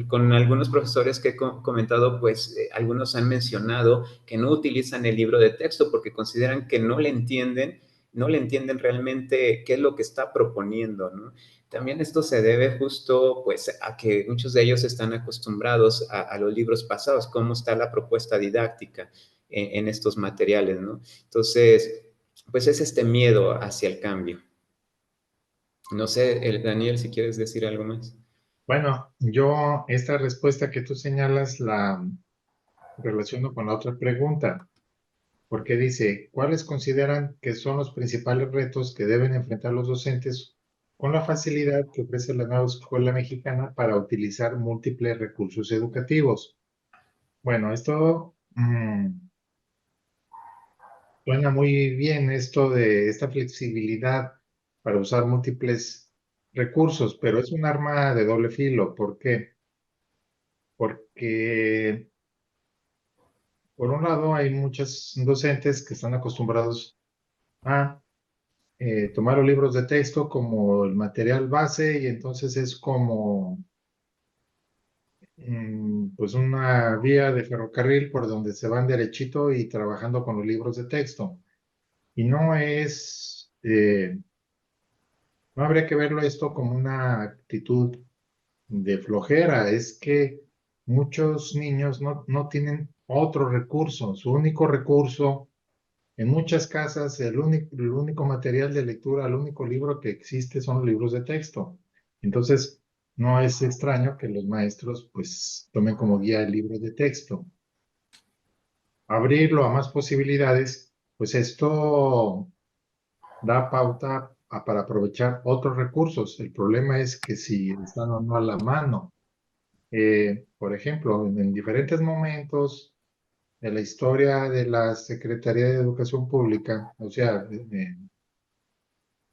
con algunos profesores que he comentado, pues algunos han mencionado que no utilizan el libro de texto porque consideran que no le entienden realmente qué es lo que está proponiendo, ¿no? También esto se debe justo pues a que muchos de ellos están acostumbrados a los libros pasados, cómo está la propuesta didáctica en estos materiales, ¿no? Entonces, pues es este miedo hacia el cambio. No sé, Daniel, si quieres decir algo más. Bueno, yo esta respuesta que tú señalas la relaciono con la otra pregunta, porque dice, ¿cuáles consideran que son los principales retos que deben enfrentar los docentes con la facilidad que ofrece la nueva escuela mexicana para utilizar múltiples recursos educativos? Bueno, esto suena muy bien, esto de esta flexibilidad para usar múltiples recursos, pero es un arma de doble filo. ¿Por qué? Porque por un lado hay muchos docentes que están acostumbrados a tomar los libros de texto como el material base y entonces es como pues una vía de ferrocarril por donde se van derechito y trabajando con los libros de texto. Y no habría que verlo esto como una actitud de flojera, es que muchos niños no tienen otro recurso, su único recurso, en muchas casas el único material de lectura, el único libro que existe son los libros de texto. Entonces, no es extraño que los maestros pues tomen como guía el libro de texto. Abrirlo a más posibilidades, pues esto da pauta para aprovechar otros recursos. El problema es que si están o no a la mano. Por ejemplo, en diferentes momentos de la historia de la Secretaría de Educación Pública, o sea, de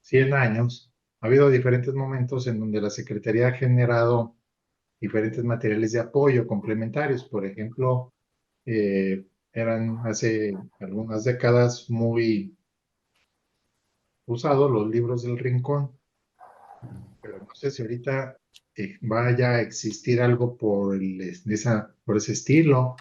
100 años, ha habido diferentes momentos en donde la Secretaría ha generado diferentes materiales de apoyo complementarios. Por ejemplo, eran hace algunas décadas muy usados los libros del Rincón, pero no sé si ahorita vaya a existir algo por ese estilo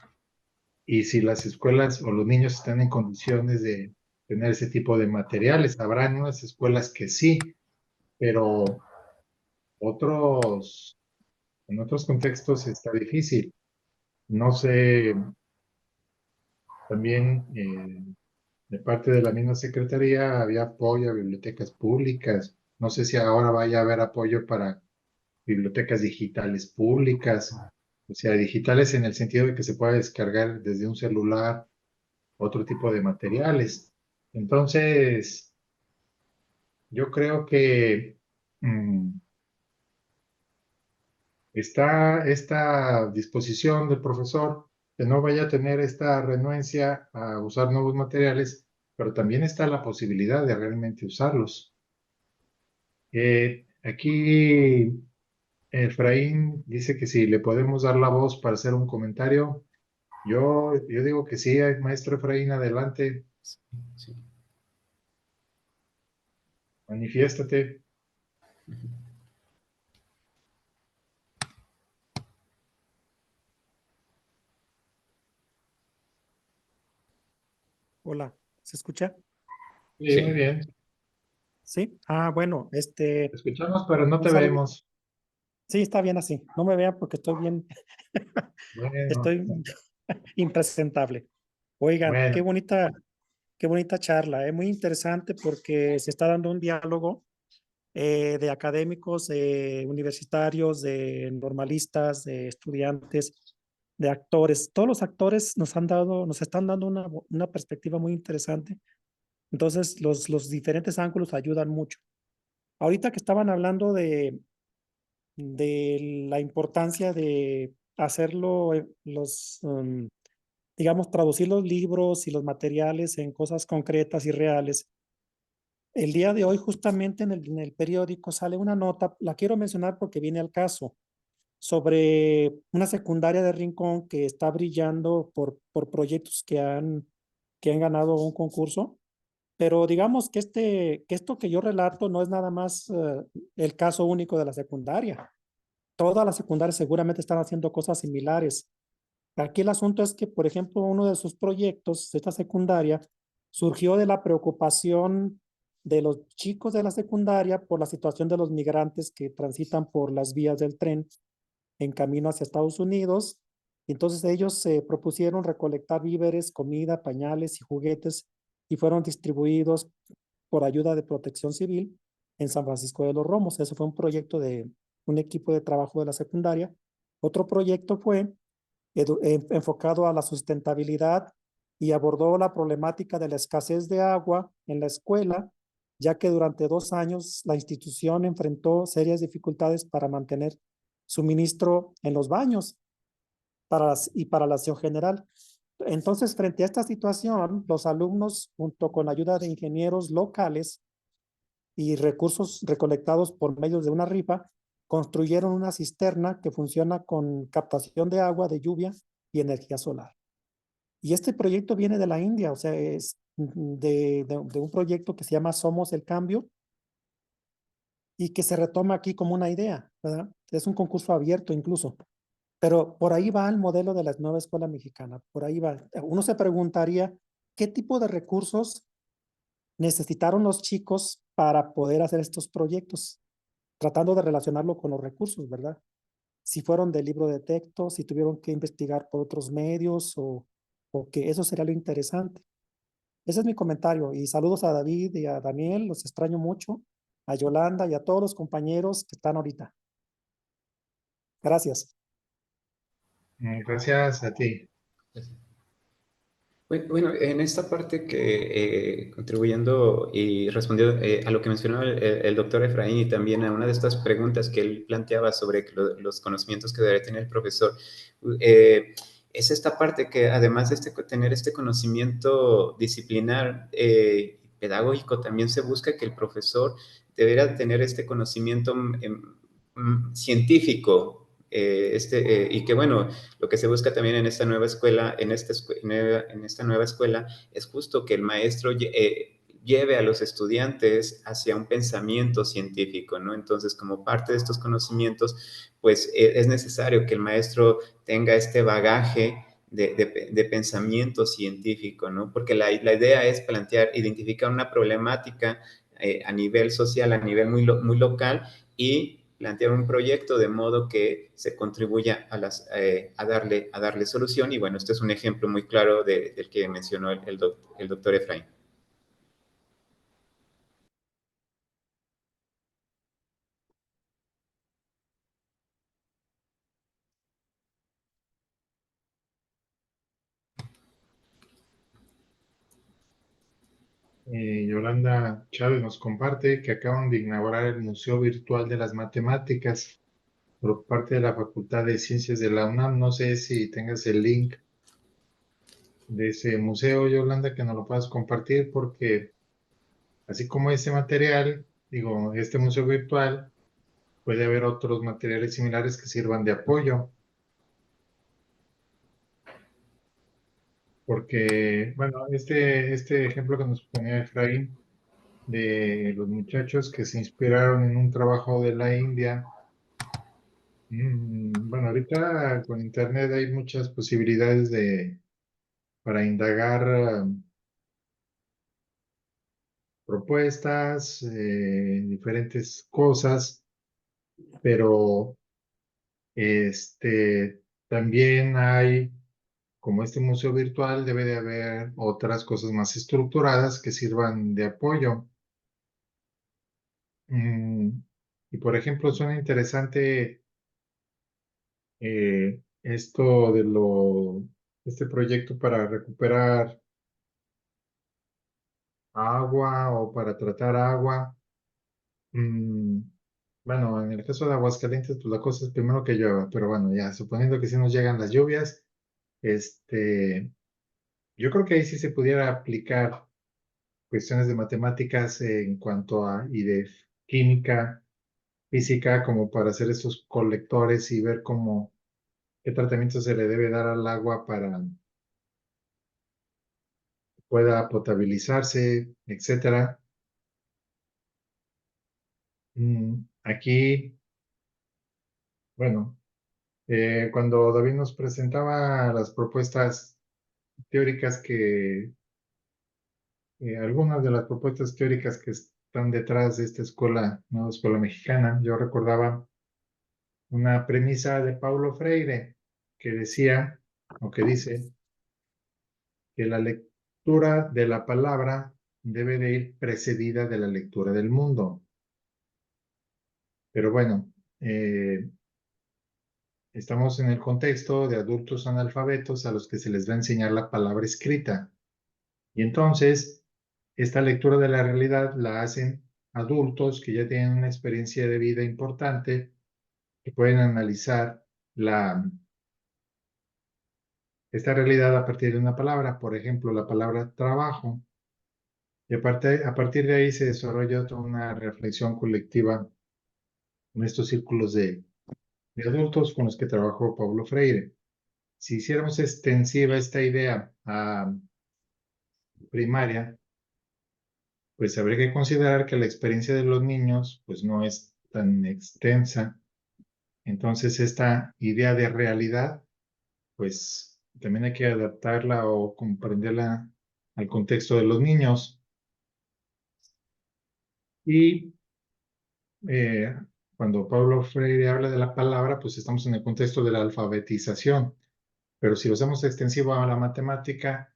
y si las escuelas o los niños están en condiciones de tener ese tipo de materiales. Habrá unas escuelas que sí, pero otros, en otros contextos está difícil. No sé, también de parte de la misma secretaría había apoyo a bibliotecas públicas. No sé si ahora vaya a haber apoyo para bibliotecas digitales públicas, o sea, digitales en el sentido de que se pueda descargar desde un celular otro tipo de materiales. Entonces, yo creo que mm, está esta disposición del profesor que no vaya a tener esta renuencia a usar nuevos materiales, pero también está la posibilidad de realmente usarlos. Aquí Efraín dice que si le podemos dar la voz para hacer un comentario. Yo digo que sí, maestro Efraín, adelante, Sí, sí. manifiéstate. Hola, ¿se escucha? Sí, muy Sí. bien. Sí. Ah, bueno, Te escuchamos, pero no un te saludo. vemos. Sí, está bien así. No me vean porque estoy bien, Bueno, estoy impresentable. Oigan, bueno, qué bonita charla, muy interesante porque se está dando un diálogo de académicos, universitarios, de normalistas, de estudiantes, de actores. Todos los actores nos están dando una perspectiva muy interesante. Entonces, los diferentes ángulos ayudan mucho. Ahorita que estaban hablando de la importancia de hacerlo, digamos, traducir los libros y los materiales en cosas concretas y reales. El día de hoy, justamente en el periódico, sale una nota, la quiero mencionar porque viene al caso, sobre una secundaria de Rincón que está brillando por proyectos que han ganado un concurso. Pero digamos que, que esto que yo relato no es nada más el caso único de la secundaria. Todas las secundarias seguramente están haciendo cosas similares. Aquí el asunto es que, por ejemplo, uno de sus proyectos de esta secundaria surgió de la preocupación de los chicos de la secundaria por la situación de los migrantes que transitan por las vías del tren en camino hacia Estados Unidos. Entonces ellos se propusieron recolectar víveres, comida, pañales y juguetes y fueron distribuidos por ayuda de Protección Civil en San Francisco de los Romos. Eso fue un proyecto de un equipo de trabajo de la secundaria. Otro proyecto fue enfocado a la sustentabilidad y abordó la problemática de la escasez de agua en la escuela, ya que durante 2 años la institución enfrentó serias dificultades para mantener suministro en los baños y para la acción general. Entonces, frente a esta situación, los alumnos, junto con la ayuda de ingenieros locales y recursos recolectados por medio de una rifa, construyeron una cisterna que funciona con captación de agua de lluvia y energía solar. Y este proyecto viene de la India, o sea, es de un proyecto que se llama Somos el Cambio y que se retoma aquí como una idea, ¿verdad? Es un concurso abierto incluso. Pero por ahí va el modelo de la nueva escuela mexicana, por ahí va. Uno se preguntaría, ¿qué tipo de recursos necesitaron los chicos para poder hacer estos proyectos? Tratando de relacionarlo con los recursos, ¿verdad? Si fueron de libro de texto, si tuvieron que investigar por otros medios o que eso sería lo interesante. Ese es mi comentario y saludos a David y a Daniel, los extraño mucho, a Yolanda y a todos los compañeros que están ahorita. Gracias. Gracias a ti. Bueno, en esta parte que contribuyendo y respondiendo a lo que mencionaba el doctor Efraín y también a una de estas preguntas que él planteaba sobre los conocimientos que debe tener el profesor, es esta parte que además de tener este conocimiento disciplinar pedagógico, también se busca que el profesor deberá tener este conocimiento científico. Y que bueno, lo que se busca también en esta nueva escuela, en esta nueva escuela, es justo que el maestro lleve a los estudiantes hacia un pensamiento científico, ¿no? Entonces, como parte de estos conocimientos, pues es necesario que el maestro tenga este bagaje de pensamiento científico, ¿no? Porque la idea es identificar una problemática a nivel social, a nivel muy local y plantear un proyecto de modo que se contribuya a darle solución. Y bueno, este es un ejemplo muy claro del que mencionó el doctor Efraín. Yolanda Chávez nos comparte que acaban de inaugurar el Museo Virtual de las Matemáticas por parte de la Facultad de Ciencias de la UNAM. No sé si tengas el link de ese museo, Yolanda, que nos lo puedas compartir, porque así como este material, digo, este museo virtual, puede haber otros materiales similares que sirvan de apoyo. Porque, bueno, este ejemplo que nos ponía Efraín de los muchachos que se inspiraron en un trabajo de la India. Bueno, ahorita con internet hay muchas posibilidades para indagar propuestas, diferentes cosas, pero también hay, como este museo virtual, debe de haber otras cosas más estructuradas que sirvan de apoyo. Y por ejemplo, suena interesante esto este proyecto para recuperar agua o para tratar agua. Mm, bueno, en el caso de Aguascalientes, pues la cosa es primero que llueva, pero bueno, ya suponiendo que sí nos llegan las lluvias, este, yo creo que ahí sí se pudiera aplicar cuestiones de matemáticas en cuanto y de química, física, como para hacer estos colectores y ver qué tratamiento se le debe dar al agua para que pueda potabilizarse, etcétera. Aquí, bueno, cuando David nos presentaba las propuestas teóricas algunas de las propuestas teóricas que están detrás de esta escuela, nueva escuela mexicana, yo recordaba una premisa de Paulo Freire que decía, o que dice, que la lectura de la palabra debe de ir precedida de la lectura del mundo. Pero bueno, estamos en el contexto de adultos analfabetos a los que se les va a enseñar la palabra escrita. Y entonces, esta lectura de la realidad la hacen adultos que ya tienen una experiencia de vida importante, que pueden analizar esta realidad a partir de una palabra, por ejemplo, la palabra trabajo. Y a partir de ahí se desarrolla toda una reflexión colectiva en estos círculos de adultos con los que trabajó Paulo Freire. Si hiciéramos extensiva esta idea a primaria, pues habría que considerar que la experiencia de los niños pues no es tan extensa. Entonces esta idea de realidad pues también hay que adaptarla o comprenderla al contexto de los niños. Y cuando Paulo Freire habla de la palabra, pues estamos en el contexto de la alfabetización. Pero si lo hacemos extensivo a la matemática,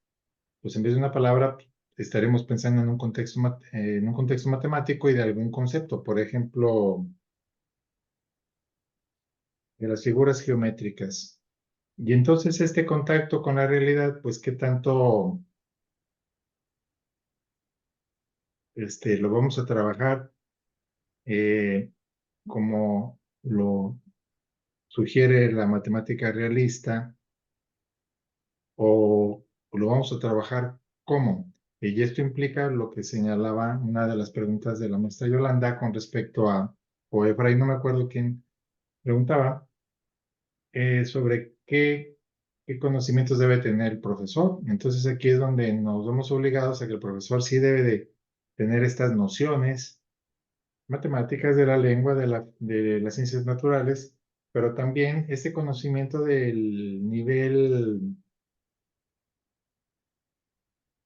pues en vez de una palabra, estaremos pensando en un contexto matemático y de algún concepto, por ejemplo, de las figuras geométricas. Y entonces este contacto con la realidad, pues qué tanto lo vamos a trabajar como lo sugiere la matemática realista, o lo vamos a trabajar cómo. Y esto implica lo que señalaba una de las preguntas de la maestra Yolanda con respecto o Efraín, no me acuerdo quién preguntaba, sobre qué conocimientos debe tener el profesor. Entonces aquí es donde nos vemos obligados a que el profesor sí debe de tener estas nociones matemáticas de la lengua, de las ciencias naturales, pero también este conocimiento del nivel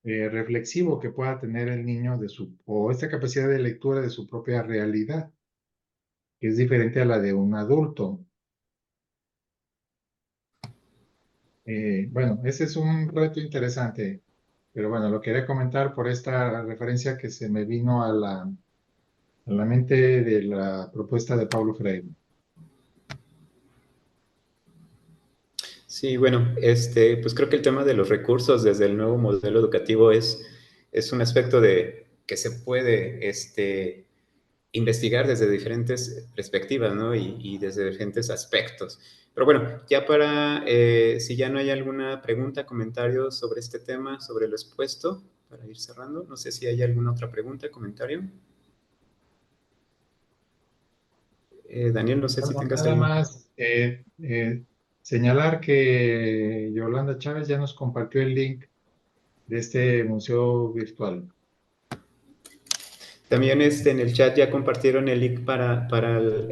reflexivo que pueda tener el niño o esta capacidad de lectura de su propia realidad, que es diferente a la de un adulto. Bueno, ese es un reto interesante, pero bueno, lo quería comentar por esta referencia que se me vino a la mente de la propuesta de Paulo Freire. Sí, bueno, pues creo que el tema de los recursos desde el nuevo modelo educativo es un aspecto que se puede investigar desde diferentes perspectivas, ¿no? Y desde diferentes aspectos. Pero bueno, ya si ya no hay alguna pregunta, comentario sobre este tema, sobre lo expuesto, para ir cerrando, no sé si hay alguna otra pregunta, comentario. Daniel, no sé si Bueno, tengas nada algún... más señalar que Yolanda Chávez ya nos compartió el link de este museo virtual. También en el chat ya compartieron el link para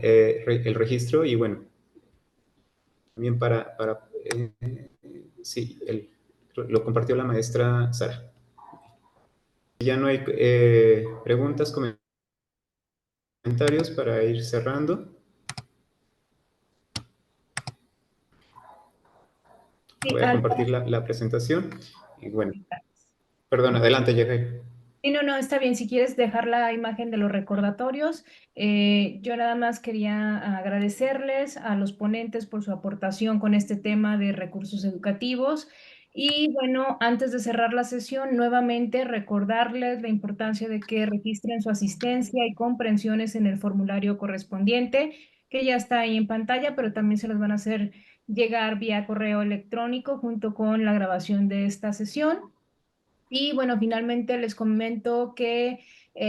el registro y bueno, también sí, lo compartió la maestra Sara. Ya no hay preguntas, comentarios para ir cerrando. Sí, Voy a compartir la presentación. Y bueno, perdón, adelante, Jefe. Sí, no, está bien. Si quieres dejar la imagen de los recordatorios, yo nada más quería agradecerles a los ponentes por su aportación con este tema de recursos educativos. Y bueno, antes de cerrar la sesión, nuevamente recordarles la importancia de que registren su asistencia y comprensiones en el formulario correspondiente, que ya está ahí en pantalla, pero también se los van a hacer llegar vía correo electrónico junto con la grabación de esta sesión. Y bueno, finalmente les comento que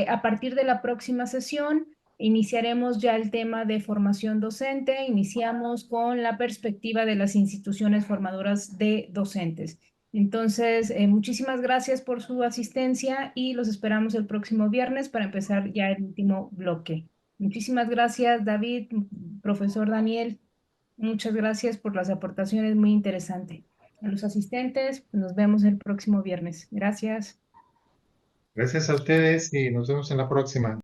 a partir de la próxima sesión iniciaremos ya el tema de formación docente. Iniciamos con la perspectiva de las instituciones formadoras de docentes. Entonces, muchísimas gracias por su asistencia y los esperamos el próximo viernes para empezar ya el último bloque. Muchísimas gracias, David, profesor Daniel. Muchas gracias por las aportaciones, muy interesante. A los asistentes, nos vemos el próximo viernes. Gracias. Gracias a ustedes y nos vemos en la próxima.